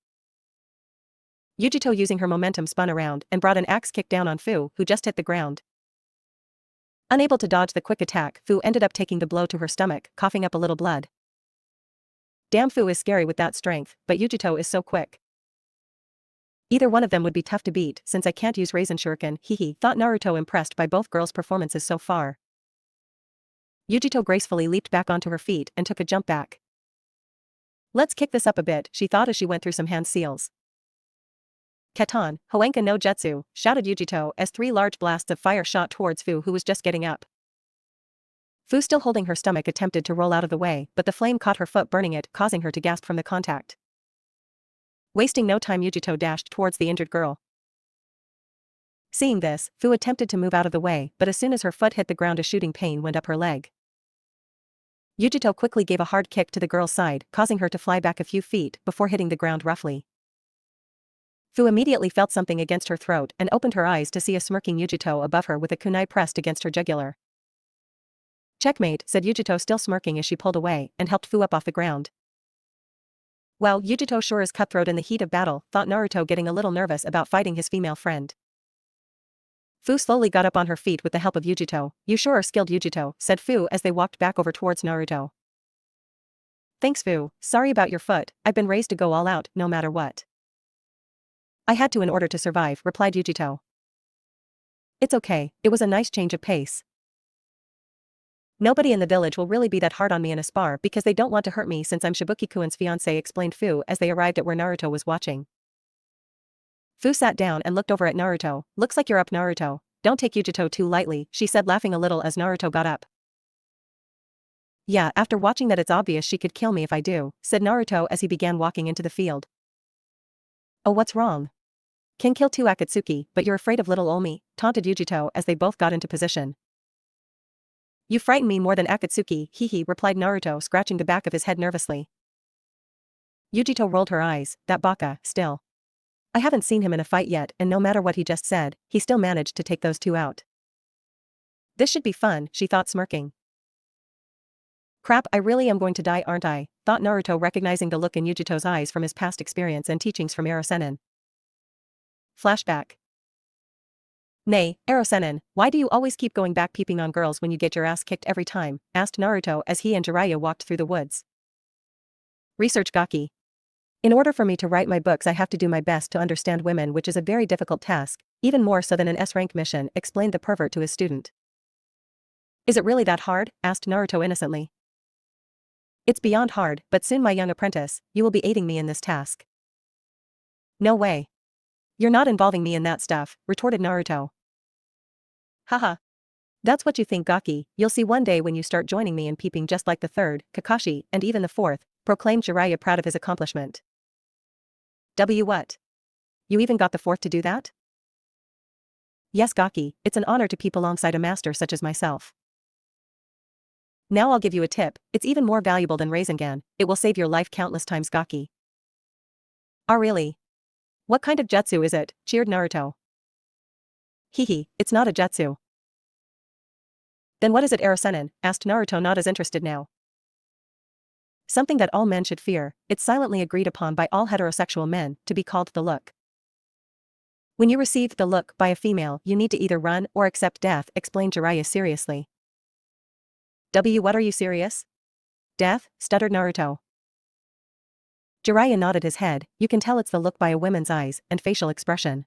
Yugito, using her momentum, spun around and brought an axe kick down on Fu, who just hit the ground. Unable to dodge the quick attack, Fu ended up taking the blow to her stomach, coughing up a little blood. Damn, Fu is scary with that strength, but Yugito is so quick. Either one of them would be tough to beat since I can't use Raisin Shuriken, hehe, thought Naruto, impressed by both girls' performances so far. Yugito gracefully leaped back onto her feet and took a jump back. Let's kick this up a bit, she thought as she went through some hand seals. Katan, Hoenka no Jutsu, shouted Yugito as 3 large blasts of fire shot towards Fu, who was just getting up. Fu, still holding her stomach, attempted to roll out of the way, but the flame caught her foot, burning it, causing her to gasp from the contact. Wasting no time, Yugito dashed towards the injured girl. Seeing this, Fu attempted to move out of the way, but as soon as her foot hit the ground, a shooting pain went up her leg. Yugito quickly gave a hard kick to the girl's side, causing her to fly back a few feet before hitting the ground roughly. Fu immediately felt something against her throat and opened her eyes to see a smirking Yugito above her with a kunai pressed against her jugular. Checkmate, said Yugito, still smirking as she pulled away and helped Fu up off the ground. Wow, Yugito sure is cutthroat in the heat of battle, thought Naruto, getting a little nervous about fighting his female friend. Fu slowly got up on her feet with the help of Yugito. You sure are skilled, Yugito, said Fu as they walked back over towards Naruto. Thanks, Fu, sorry about your foot, I've been raised to go all out, no matter what. I had to in order to survive, replied Yugito. It's okay, it was a nice change of pace. Nobody in the village will really be that hard on me in a spar because they don't want to hurt me since I'm Shibuki-kun's fiancé, explained Fu as they arrived at where Naruto was watching. Fu sat down and looked over at Naruto. Looks like you're up, Naruto. Don't take Yugito too lightly, she said, laughing a little as Naruto got up. Yeah, after watching that it's obvious she could kill me if I do, said Naruto as he began walking into the field. Oh, what's wrong? Can kill too, Akatsuki, but you're afraid of little Omi, taunted Yugito as they both got into position. You frighten me more than Akatsuki, hehe, replied Naruto, scratching the back of his head nervously. Yugito rolled her eyes. That baka, still. I haven't seen him in a fight yet, and no matter what he just said, he still managed to take those 2 out. This should be fun, she thought, smirking. Crap, I really am going to die, aren't I, thought Naruto, recognizing the look in Yugito's eyes from his past experience and teachings from Erosenin. Flashback. Nay, Erosenin, why do you always keep going back peeping on girls when you get your ass kicked every time, asked Naruto as he and Jiraiya walked through the woods. Research, Gaki. In order for me to write my books, I have to do my best to understand women, which is a very difficult task, even more so than an S-rank mission, explained the pervert to his student. Is it really that hard? Asked Naruto innocently. It's beyond hard, but soon, my young apprentice, you will be aiding me in this task. No way. You're not involving me in that stuff, retorted Naruto. Haha. That's what you think, Gaki, you'll see one day when you start joining me in peeping, just like the 3rd, Kakashi, and even the 4th, proclaimed Jiraiya, proud of his accomplishment. What? You even got the 4th to do that? Yes, Gaki, it's an honor to peep alongside a master such as myself. Now I'll give you a tip, it's even more valuable than Rasengan, it will save your life countless times, Gaki. Ah, really? What kind of jutsu is it? Cheered Naruto. Hehe, it's not a jutsu. Then what is it, Erosenin? Asked Naruto, not as interested now. Something that all men should fear, it's silently agreed upon by all heterosexual men to be called the look. When you receive the look by a female, you need to either run or accept death, explained Jiraiya seriously. What, are you serious? Death? Stuttered Naruto. Jiraiya nodded his head. You can tell it's the look by a woman's eyes and facial expression.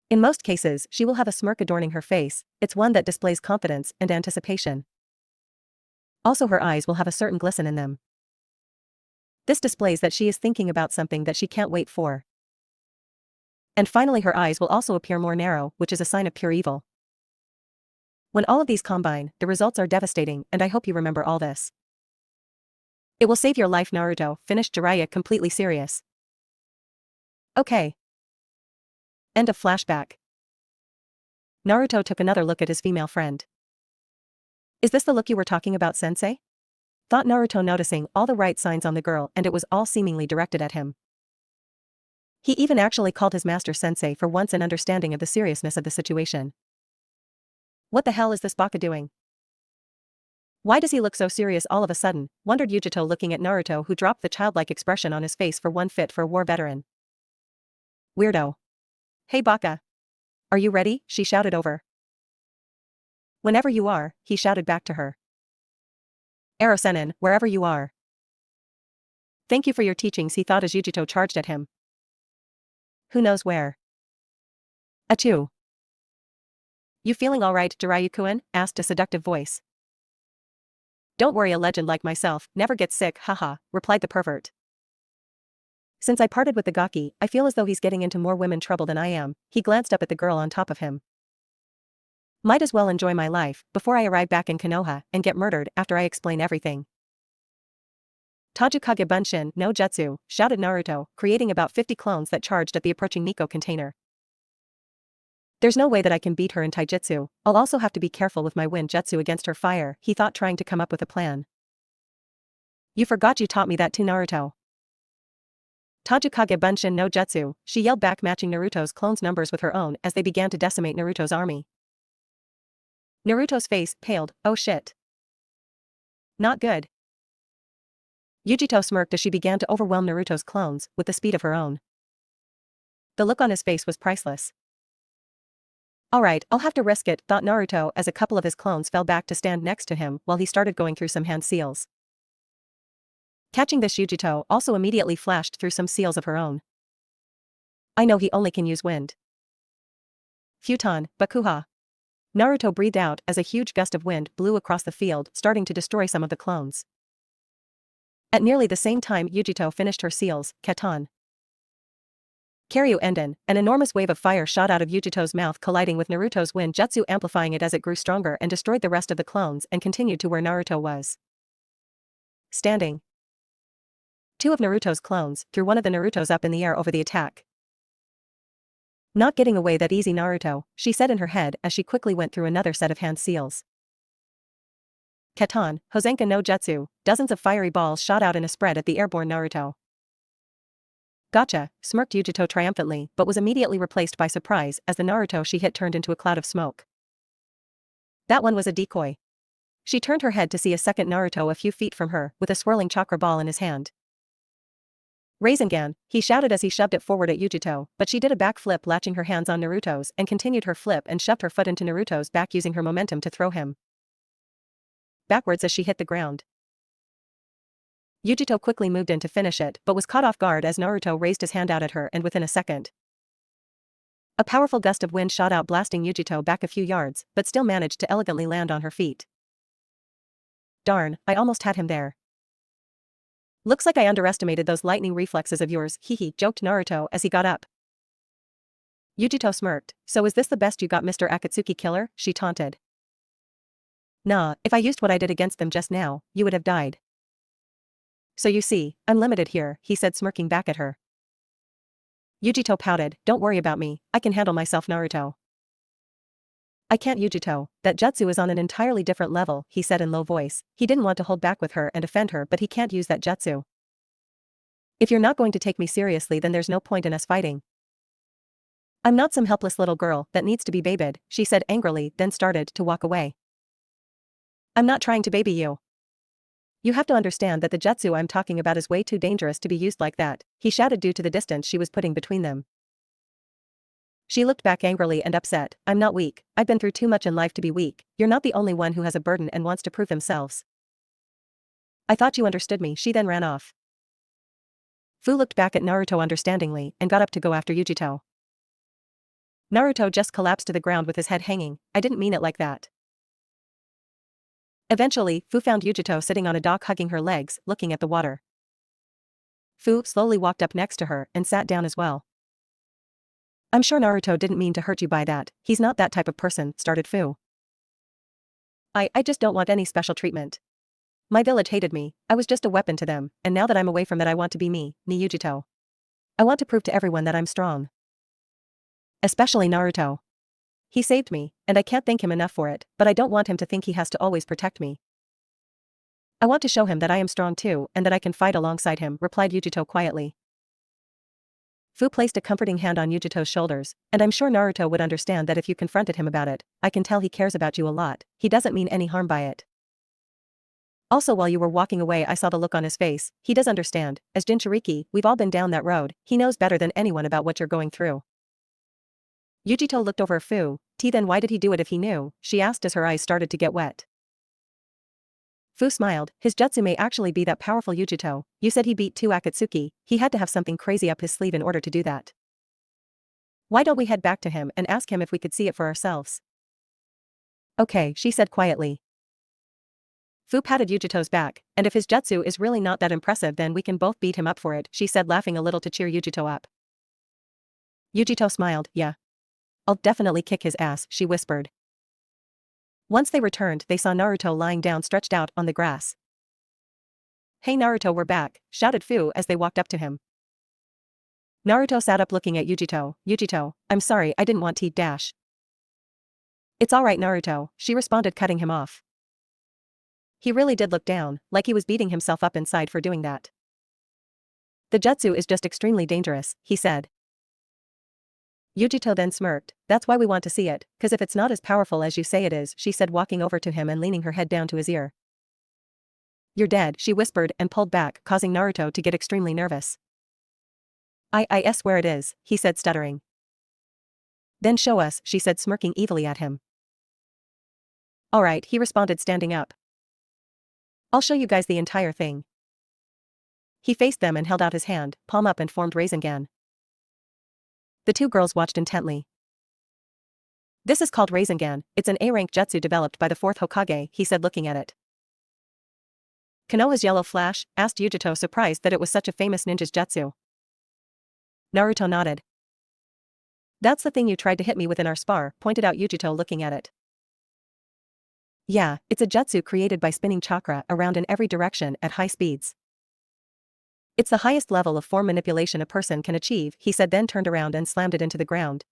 In most cases, she will have a smirk adorning her face, it's one that displays confidence and anticipation. Also, her eyes will have a certain glisten in them. This displays that she is thinking about something that she can't wait for. And finally, her eyes will also appear more narrow, which is a sign of pure evil. When all of these combine, the results are devastating, and I hope you remember all this. It will save your life, Naruto, finished Jiraiya, completely serious. Okay. End of flashback. Naruto took another look at his female friend. Is this the look you were talking about, sensei? Thought Naruto, noticing all the right signs on the girl, and it was all seemingly directed at him. He even actually called his master sensei for once, in understanding of the seriousness of the situation. What the hell is this baka doing? Why does he look so serious all of a sudden, wondered Yugito, looking at Naruto, who dropped the childlike expression on his face for one fit for a war veteran. Weirdo. Hey baka. Are you ready? She shouted over. Whenever you are, he shouted back to her. Erosenin, wherever you are. Thank you for your teachings, he thought as Yugito charged at him. who knows where. Achoo. You feeling alright, Jiraiya-kun? Asked a seductive voice. Don't worry, a legend like myself never gets sick, haha, replied the pervert. Since I parted with the gaki, I feel as though he's getting into more women trouble than I am. He glanced up at the girl on top of him. Might as well enjoy my life before I arrive back in Konoha and get murdered after I explain everything. Tajukage Bunshin no Jutsu, shouted Naruto, creating about 50 clones that charged at the approaching Nico container. There's no way that I can beat her in taijutsu. I'll also have to be careful with my wind jutsu against her fire, he thought, trying to come up with a plan. You forgot you taught me that too, Naruto. Tajukage Bunshin no Jutsu, she yelled back, matching Naruto's clones' numbers with her own as they began to decimate Naruto's army. Naruto's face paled. Oh shit. Not good. Yugito smirked as she began to overwhelm Naruto's clones with the speed of her own. The look on his face was priceless. Alright, I'll have to risk it, thought Naruto as a couple of his clones fell back to stand next to him while he started going through some hand seals. Catching this, Yugito also immediately flashed through some seals of her own. I know he only can use wind. Futon, Bakuha. Naruto breathed out as a huge gust of wind blew across the field, starting to destroy some of the clones. At nearly the same time, Yugito finished her seals, Kitten. Karyu Enden, an enormous wave of fire shot out of Yugito's mouth, colliding with Naruto's wind jutsu, amplifying it as it grew stronger and destroyed the rest of the clones and continued to where Naruto was standing. Two of Naruto's clones threw one of the Narutos up in the air over the attack. Not getting away that easy, Naruto, she said in her head as she quickly went through another set of hand seals. Kitten, Hosenka no Jutsu, dozens of fiery balls shot out in a spread at the airborne Naruto. Gotcha, smirked Yugito triumphantly, but was immediately replaced by surprise as the Naruto she hit turned into a cloud of smoke. That one was a decoy. She turned her head to see a second Naruto a few feet from her with a swirling chakra ball in his hand. Rasengan, he shouted as he shoved it forward at Yugito, but she did a backflip, latching her hands on Naruto's and continued her flip and shoved her foot into Naruto's back, using her momentum to throw him backwards as she hit the ground. Yugito quickly moved in to finish it but was caught off guard as Naruto raised his hand out at her, and within a second, a powerful gust of wind shot out, blasting Yugito back a few yards, but still managed to elegantly land on her feet. Darn, I almost had him there. Looks like I underestimated those lightning reflexes of yours, hehe, joked Naruto as he got up. Yugito smirked. So is this the best you got, Mr. Akatsuki killer? She taunted. Nah, if I used what I did against them just now, you would have died. So you see, I'm limited here, he said, smirking back at her. Yugito pouted. Don't worry about me, I can handle myself, Naruto. I can't, Yugito, that jutsu is on an entirely different level, he said in low voice. He didn't want to hold back with her and offend her, but he can't use that jutsu. If you're not going to take me seriously, then there's no point in us fighting. I'm not some helpless little girl that needs to be babied, she said angrily, then started to walk away. I'm not trying to baby you. You have to understand that the jutsu I'm talking about is way too dangerous to be used like that, he shouted due to the distance she was putting between them. She looked back angrily and upset. I'm not weak, I've been through too much in life to be weak. You're not the only one who has a burden and wants to prove themselves. I thought you understood me. She then ran off. Fu looked back at Naruto understandingly and got up to go after Yugito. Naruto just collapsed to the ground with his head hanging. I didn't mean it like that. Eventually, Fu found Yugito sitting on a dock, hugging her legs, looking at the water. Fu slowly walked up next to her and sat down as well. I'm sure Naruto didn't mean to hurt you by that, he's not that type of person, started Fu. I just don't want any special treatment. My village hated me, I was just a weapon to them, and now that I'm away from that I want to be me, Yugito. I want to prove to everyone that I'm strong. Especially Naruto. He saved me, and I can't thank him enough for it, but I don't want him to think he has to always protect me. I want to show him that I am strong too and that I can fight alongside him, replied Yugito quietly. Fu placed a comforting hand on Yugito's shoulders, and I'm sure Naruto would understand that if you confronted him about it. I can tell he cares about you a lot, he doesn't mean any harm by it. Also, while you were walking away I saw the look on his face. He does understand, as Jinchuriki, we've all been down that road, he knows better than anyone about what you're going through. Yugito looked over at Fu. Then why did he do it if he knew? She asked as her eyes started to get wet. Fu smiled. His jutsu may actually be that powerful, Yugito. You said he beat 2 Akatsuki, he had to have something crazy up his sleeve in order to do that. Why don't we head back to him and ask him if we could see it for ourselves? Okay, she said quietly. Fu patted Yugito's back, and if his jutsu is really not that impressive then we can both beat him up for it, she said laughing a little to cheer Yugito up. Yugito smiled, yeah. I'll definitely kick his ass, she whispered. Once they returned they saw Naruto lying down stretched out on the grass. Hey Naruto, we're back, shouted Fu as they walked up to him. Naruto sat up looking at Yugito. Yugito, I'm sorry I didn't want to dash. It's alright Naruto, she responded cutting him off. He really did look down, like he was beating himself up inside for doing that. The jutsu is just extremely dangerous, he said. Yugito then smirked, that's why we want to see it, cause if it's not as powerful as you say it is, she said walking over to him and leaning her head down to his ear. You're dead, she whispered and pulled back, causing Naruto to get extremely nervous. I swear it is, he said stuttering. Then show us, she said smirking evilly at him. Alright, he responded standing up. I'll show you guys the entire thing. He faced them and held out his hand, palm up and formed Rasengan. The two girls watched intently. This is called Rasengan, it's an A-rank jutsu developed by the 4th Hokage, he said looking at it. Konoha's yellow flash, asked Yugito surprised that it was such a famous ninja's jutsu. Naruto nodded. That's the thing you tried to hit me with in our spar, pointed out Yugito looking at it. Yeah, it's a jutsu created by spinning chakra around in every direction at high speeds. It's the highest level of form manipulation a person can achieve, he said then turned around and slammed it into the ground.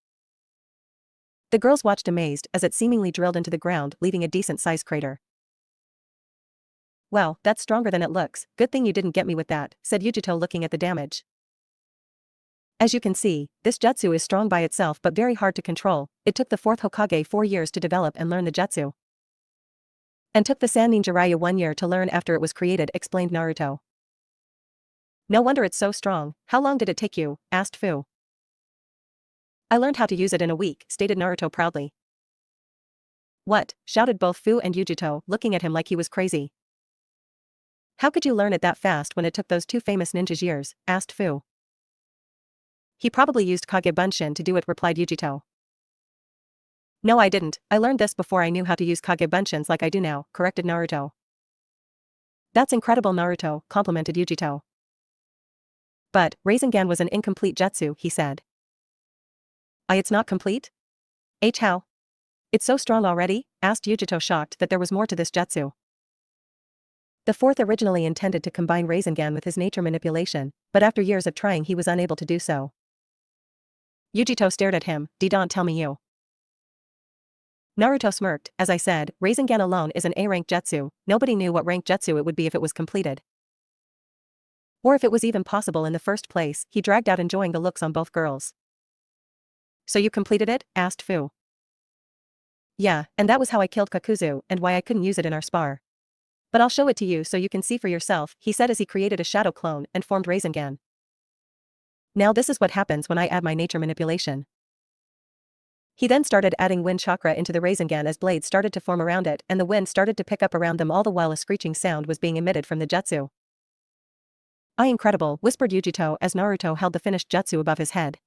The girls watched amazed as it seemingly drilled into the ground leaving a decent-sized crater. Well, that's stronger than it looks, good thing you didn't get me with that, said Yugito looking at the damage. As you can see, this jutsu is strong by itself but very hard to control, it took the 4th Hokage 4 years to develop and learn the jutsu. And took the Sannin Jiraiya 1 year to learn after it was created, explained Naruto. No wonder it's so strong, how long did it take you, asked Fu. I learned how to use it in a week, stated Naruto proudly. What, shouted both Fu and Yugito, looking at him like he was crazy. How could you learn it that fast when it took those two famous ninjas years, asked Fu. He probably used Kage Bunshin to do it, replied Yugito. No I didn't, I learned this before I knew how to use Kage Bunshins like I do now, corrected Naruto. That's incredible Naruto, complimented Yugito. But, Rasengan was an incomplete jutsu, he said. It's not complete? How? It's so strong already? Asked Yugito shocked that there was more to this jutsu. The 4th originally intended to combine Rasengan with his nature manipulation, but after years of trying he was unable to do so. Yugito stared at him, don't tell me you. Naruto smirked, as I said, Rasengan alone is an A-rank jutsu, nobody knew what rank jutsu it would be if it was completed. Or if it was even possible in the first place, he dragged out enjoying the looks on both girls. So you completed it? Asked Fu. Yeah, and that was how I killed Kakuzu and why I couldn't use it in our spar. But I'll show it to you so you can see for yourself, he said as he created a shadow clone and formed Rasengan. Now this is what happens when I add my nature manipulation. He then started adding wind chakra into the Rasengan as blades started to form around it and the wind started to pick up around them all the while a screeching sound was being emitted from the jutsu. Incredible, whispered Yugito as Naruto held the finished jutsu above his head.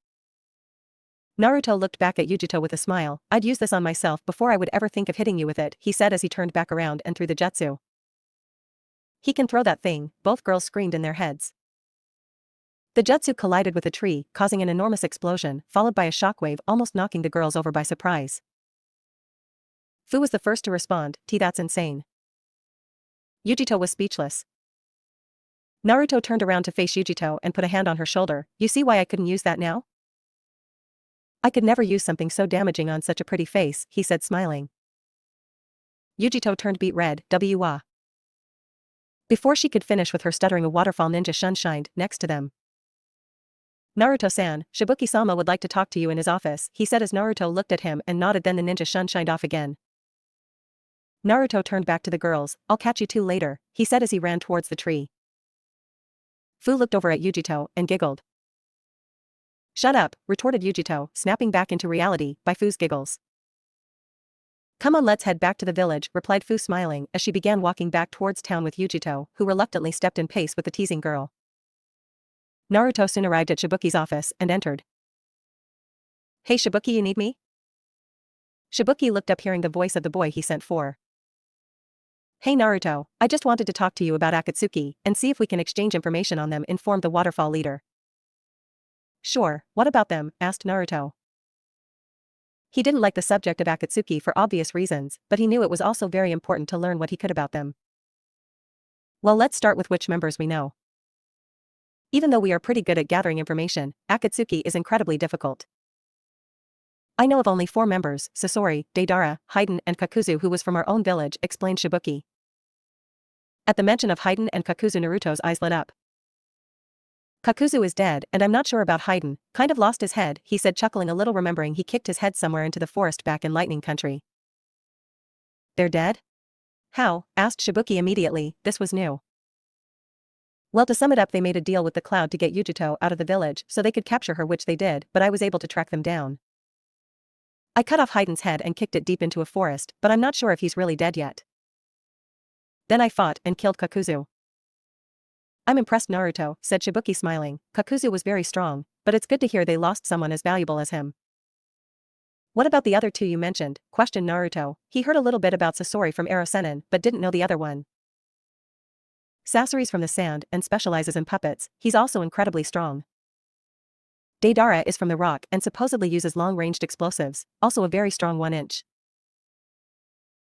Naruto looked back at Yugito with a smile, I'd use this on myself before I would ever think of hitting you with it, he said as he turned back around and threw the jutsu. He can throw that thing, both girls screamed in their heads. The jutsu collided with a tree, causing an enormous explosion, followed by a shockwave almost knocking the girls over by surprise. Fu was the first to respond, that's insane. Yugito was speechless. Naruto turned around to face Yugito and put a hand on her shoulder, you see why I couldn't use that now? I could never use something so damaging on such a pretty face, he said smiling. Yugito turned beet red, Before she could finish with her stuttering a waterfall ninja shunshined next to them. Naruto-san, Shibuki-sama would like to talk to you in his office, he said as Naruto looked at him and nodded then the ninja shunshined off again. Naruto turned back to the girls, I'll catch you two later, he said as he ran towards the tree. Fu looked over at Yugito and giggled. Shut up, retorted Yugito, snapping back into reality by Fu's giggles. Come on let's head back to the village, replied Fu smiling as she began walking back towards town with Yugito, who reluctantly stepped in pace with the teasing girl. Naruto soon arrived at Shibuki's office and entered. Hey Shibuki, you need me? Shibuki looked up hearing the voice of the boy he sent for. Hey Naruto, I just wanted to talk to you about Akatsuki and see if we can exchange information on them, informed the waterfall leader. Sure, what about them? Asked Naruto. He didn't like the subject of Akatsuki for obvious reasons, but he knew it was also very important to learn what he could about them. Well, let's start with which members we know. Even though we are pretty good at gathering information, Akatsuki is incredibly difficult. I know of only 4 members, Sasori, Deidara, Haiden and Kakuzu, who was from our own village, explained Shibuki. At the mention of Haiden and Kakuzu, Naruto's eyes lit up. Kakuzu is dead, and I'm not sure about Haiden, kind of lost his head, he said, chuckling a little, remembering he kicked his head somewhere into the forest back in Lightning Country. They're dead? How? Asked Shibuki immediately. This was new. Well, to sum it up, they made a deal with the Cloud to get Yugito out of the village so they could capture her, which they did, but I was able to track them down. I cut off Haiden's head and kicked it deep into a forest, but I'm not sure if he's really dead yet. Then I fought and killed Kakuzu. I'm impressed, Naruto, said Shibuki, smiling. Kakuzu was very strong, but it's good to hear they lost someone as valuable as him. What about the other 2 you mentioned? Questioned Naruto. He heard a little bit about Sasori from Erosenin, but didn't know the other one. Sasori's from the sand and specializes in puppets. He's also incredibly strong. Deidara is from the rock and supposedly uses long-ranged explosives, also a very strong 1-inch.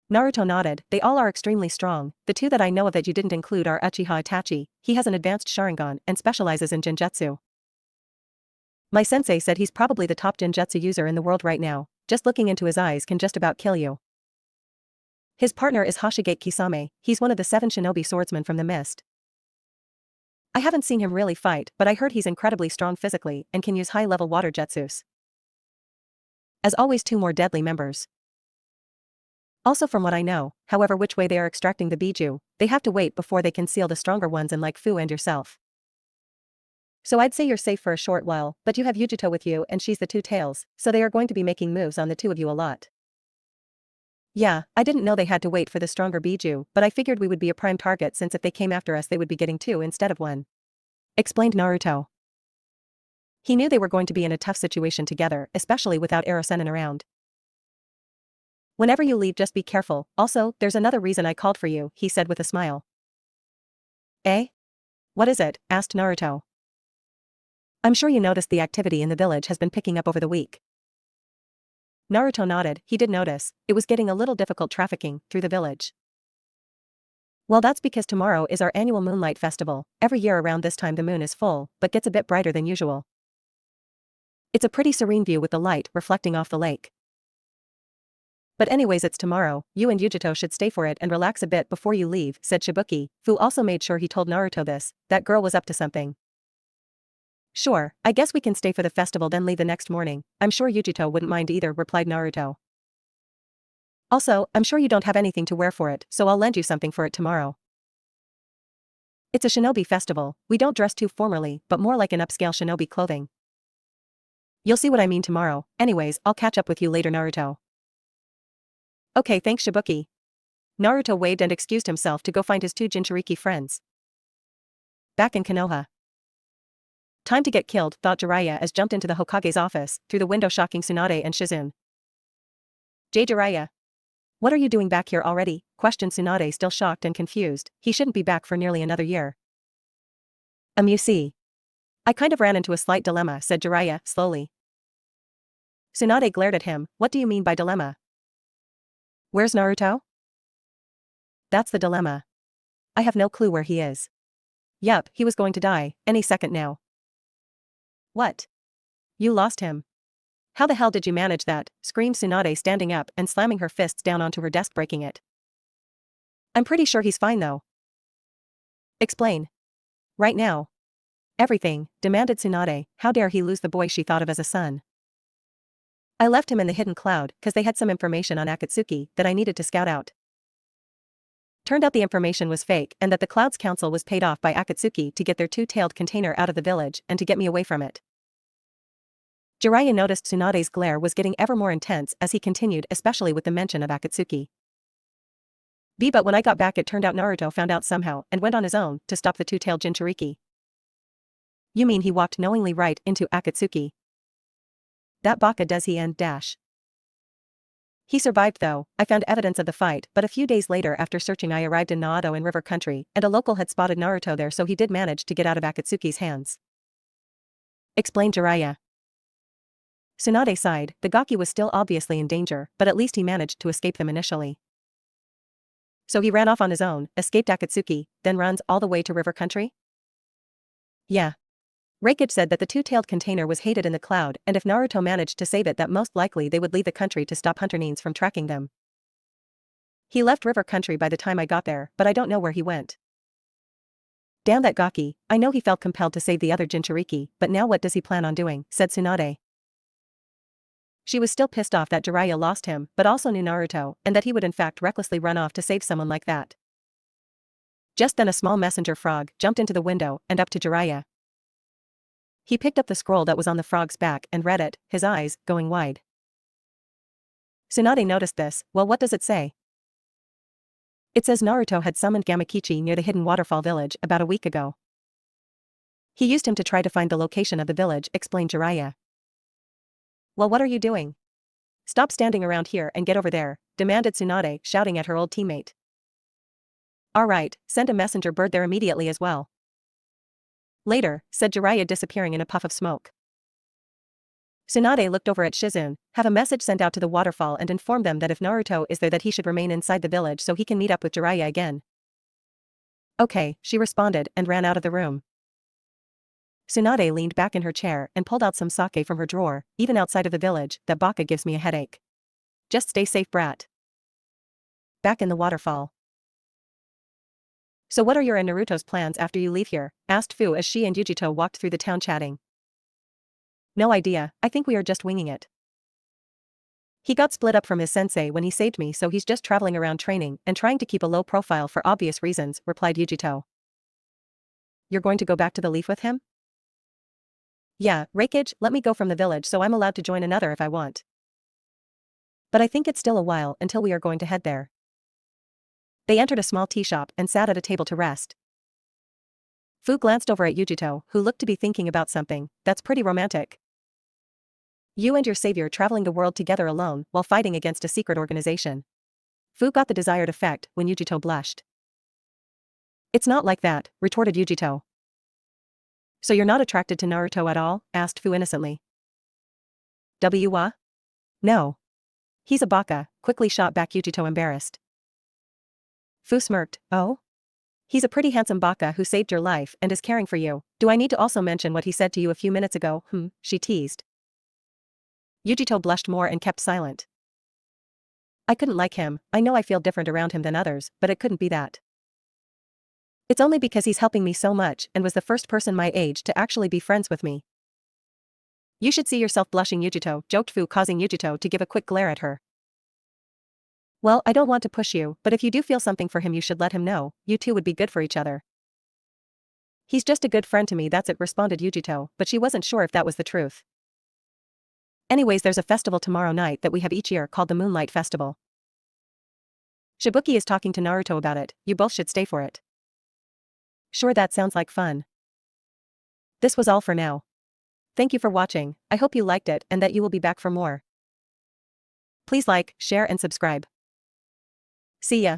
Naruto nodded. They all are extremely strong. The 2 that I know of that you didn't include are Uchiha Itachi. He has an advanced Sharingan and specializes in Genjutsu. My sensei said he's probably the top Genjutsu user in the world right now. Just looking into his eyes can just about kill you. His partner is Hashigate Kisame. He's one of the 7 shinobi swordsmen from the mist. I haven't seen him really fight, but I heard he's incredibly strong physically and can use high-level water jutsus. As always, 2 more deadly members. Also, from what I know, however, which way they are extracting the Biju, they have to wait before they can seal the stronger ones in, like Fu and yourself. So I'd say you're safe for a short while, but you have Yugito with you and she's the 2 tails, so they are going to be making moves on the 2 of you a lot. Yeah, I didn't know they had to wait for the stronger Biju, but I figured we would be a prime target since if they came after us they would be getting 2 instead of 1. Explained Naruto. He knew they were going to be in a tough situation together, especially without Erosenin around. Whenever you leave, just be careful. Also, there's another reason I called for you, he said with a smile. Eh? What is it? Asked Naruto. I'm sure you noticed the activity in the village has been picking up over the week. Naruto nodded. He did notice. It was getting a little difficult trafficking through the village. Well, that's because tomorrow is our annual Moonlight Festival. Every year around this time the moon is full, but gets a bit brighter than usual. It's a pretty serene view with the light reflecting off the lake. But anyways, it's tomorrow. You and Yugito should stay for it and relax a bit before you leave, said Shibuki. Fu also made sure he told Naruto this. That girl was up to something. Sure, I guess we can stay for the festival then leave the next morning. I'm sure Yugito wouldn't mind either, replied Naruto. Also, I'm sure you don't have anything to wear for it, so I'll lend you something for it tomorrow. It's a shinobi festival. We don't dress too formally, but more like an upscale shinobi clothing. You'll see what I mean tomorrow. Anyways, I'll catch up with you later, Naruto. Okay, thanks, Shibuki. Naruto waved and excused himself to go find his 2 jinchuriki friends. Back in Konoha. Time to get killed, thought Jiraiya as jumped into the Hokage's office, through the window shocking Tsunade and Shizune. Jiraiya. What are you doing back here already? Questioned Tsunade, still shocked and confused. He shouldn't be back for nearly another year. You see. I kind of ran into a slight dilemma, said Jiraiya, slowly. Tsunade glared at him. What do you mean by dilemma? Where's Naruto? That's the dilemma. I have no clue where he is. Yup, he was going to die, any second now. What? You lost him. How the hell did you manage that? Screamed Tsunade, standing up and slamming her fists down onto her desk, breaking it. I'm pretty sure he's fine though. Explain. Right now. Everything, demanded Tsunade. How dare he lose the boy she thought of as a son. I left him in the hidden cloud because they had some information on Akatsuki that I needed to scout out. Turned out the information was fake and that the Cloud's counsel was paid off by Akatsuki to get their 2-tailed container out of the village and to get me away from it. Jiraiya noticed Tsunade's glare was getting ever more intense as he continued, especially with the mention of Akatsuki. But when I got back, it turned out Naruto found out somehow and went on his own to stop the 2-tailed jinchuriki. You mean he walked knowingly right into Akatsuki? That baka does he end dash. He survived though. I found evidence of the fight, but a few days later after searching I arrived in Naoto in River Country, and a local had spotted Naruto there, so he did manage to get out of Akatsuki's hands. Explained Jiraiya. Tsunade sighed. The Gaki was still obviously in danger, but at least he managed to escape them initially. So he ran off on his own, escaped Akatsuki, then runs all the way to River Country? Yeah. Raikage said that the two-tailed container was hated in the cloud, and if Naruto managed to save it, that most likely they would leave the country to stop hunter Nines from tracking them. He left River Country by the time I got there, but I don't know where he went. Damn that Gaki. I know he felt compelled to save the other Jinchuriki, but now what does he plan on doing, said Tsunade. She was still pissed off that Jiraiya lost him, but also knew Naruto, and that he would in fact recklessly run off to save someone like that. Just then a small messenger frog jumped into the window and up to Jiraiya. He picked up the scroll that was on the frog's back and read it, his eyes going wide. Tsunade noticed this. Well, what does it say? It says Naruto had summoned Gamakichi near the hidden waterfall village about a week ago. He used him to try to find the location of the village, explained Jiraiya. Well, what are you doing? Stop standing around here and get over there, demanded Tsunade, shouting at her old teammate. Alright, send a messenger bird there immediately as well. Later, said Jiraiya, disappearing in a puff of smoke. Tsunade looked over at Shizune. Have a message sent out to the waterfall and inform them that if Naruto is there that he should remain inside the village so he can meet up with Jiraiya again. Okay, she responded and ran out of the room. Tsunade leaned back in her chair and pulled out some sake from her drawer. Even outside of the village, that baka gives me a headache. Just stay safe, brat. Back in the waterfall. So what are your and Naruto's plans after you leave here? Asked Fu as she and Yugito walked through the town chatting. No idea, I think we are just winging it. He got split up from his sensei when he saved me, so he's just traveling around training and trying to keep a low profile for obvious reasons, replied Yugito. You're going to go back to the leaf with him? Yeah, Raikage let me go from the village so I'm allowed to join another if I want. But I think it's still a while until we are going to head there. They entered a small tea shop and sat at a table to rest. Fu glanced over at Yugito, who looked to be thinking about something. That's pretty romantic. You and your savior traveling the world together alone while fighting against a secret organization. Fu got the desired effect when Yugito blushed. It's not like that, retorted Yugito. So you're not attracted to Naruto at all? Asked Fu innocently. Wa? No. He's a baka, quickly shot back Yugito, embarrassed. Fu smirked. Oh? He's a pretty handsome baka who saved your life and is caring for you. Do I need to also mention what he said to you a few minutes ago? She teased. Yugito blushed more and kept silent. I couldn't like him. I know I feel different around him than others, but it couldn't be that. It's only because he's helping me so much and was the first person my age to actually be friends with me. You should see yourself blushing, Yugito, joked Fu, causing Yugito to give a quick glare at her. Well, I don't want to push you, but if you do feel something for him you should let him know. You two would be good for each other. He's just a good friend to me, that's it, responded Yugito, but she wasn't sure if that was the truth. Anyways, there's a festival tomorrow night that we have each year called the Moonlight Festival. Shibuki is talking to Naruto about it, you both should stay for it. Sure, that sounds like fun. This was all for now. Thank you for watching, I hope you liked it and that you will be back for more. Please like, share and subscribe. See ya.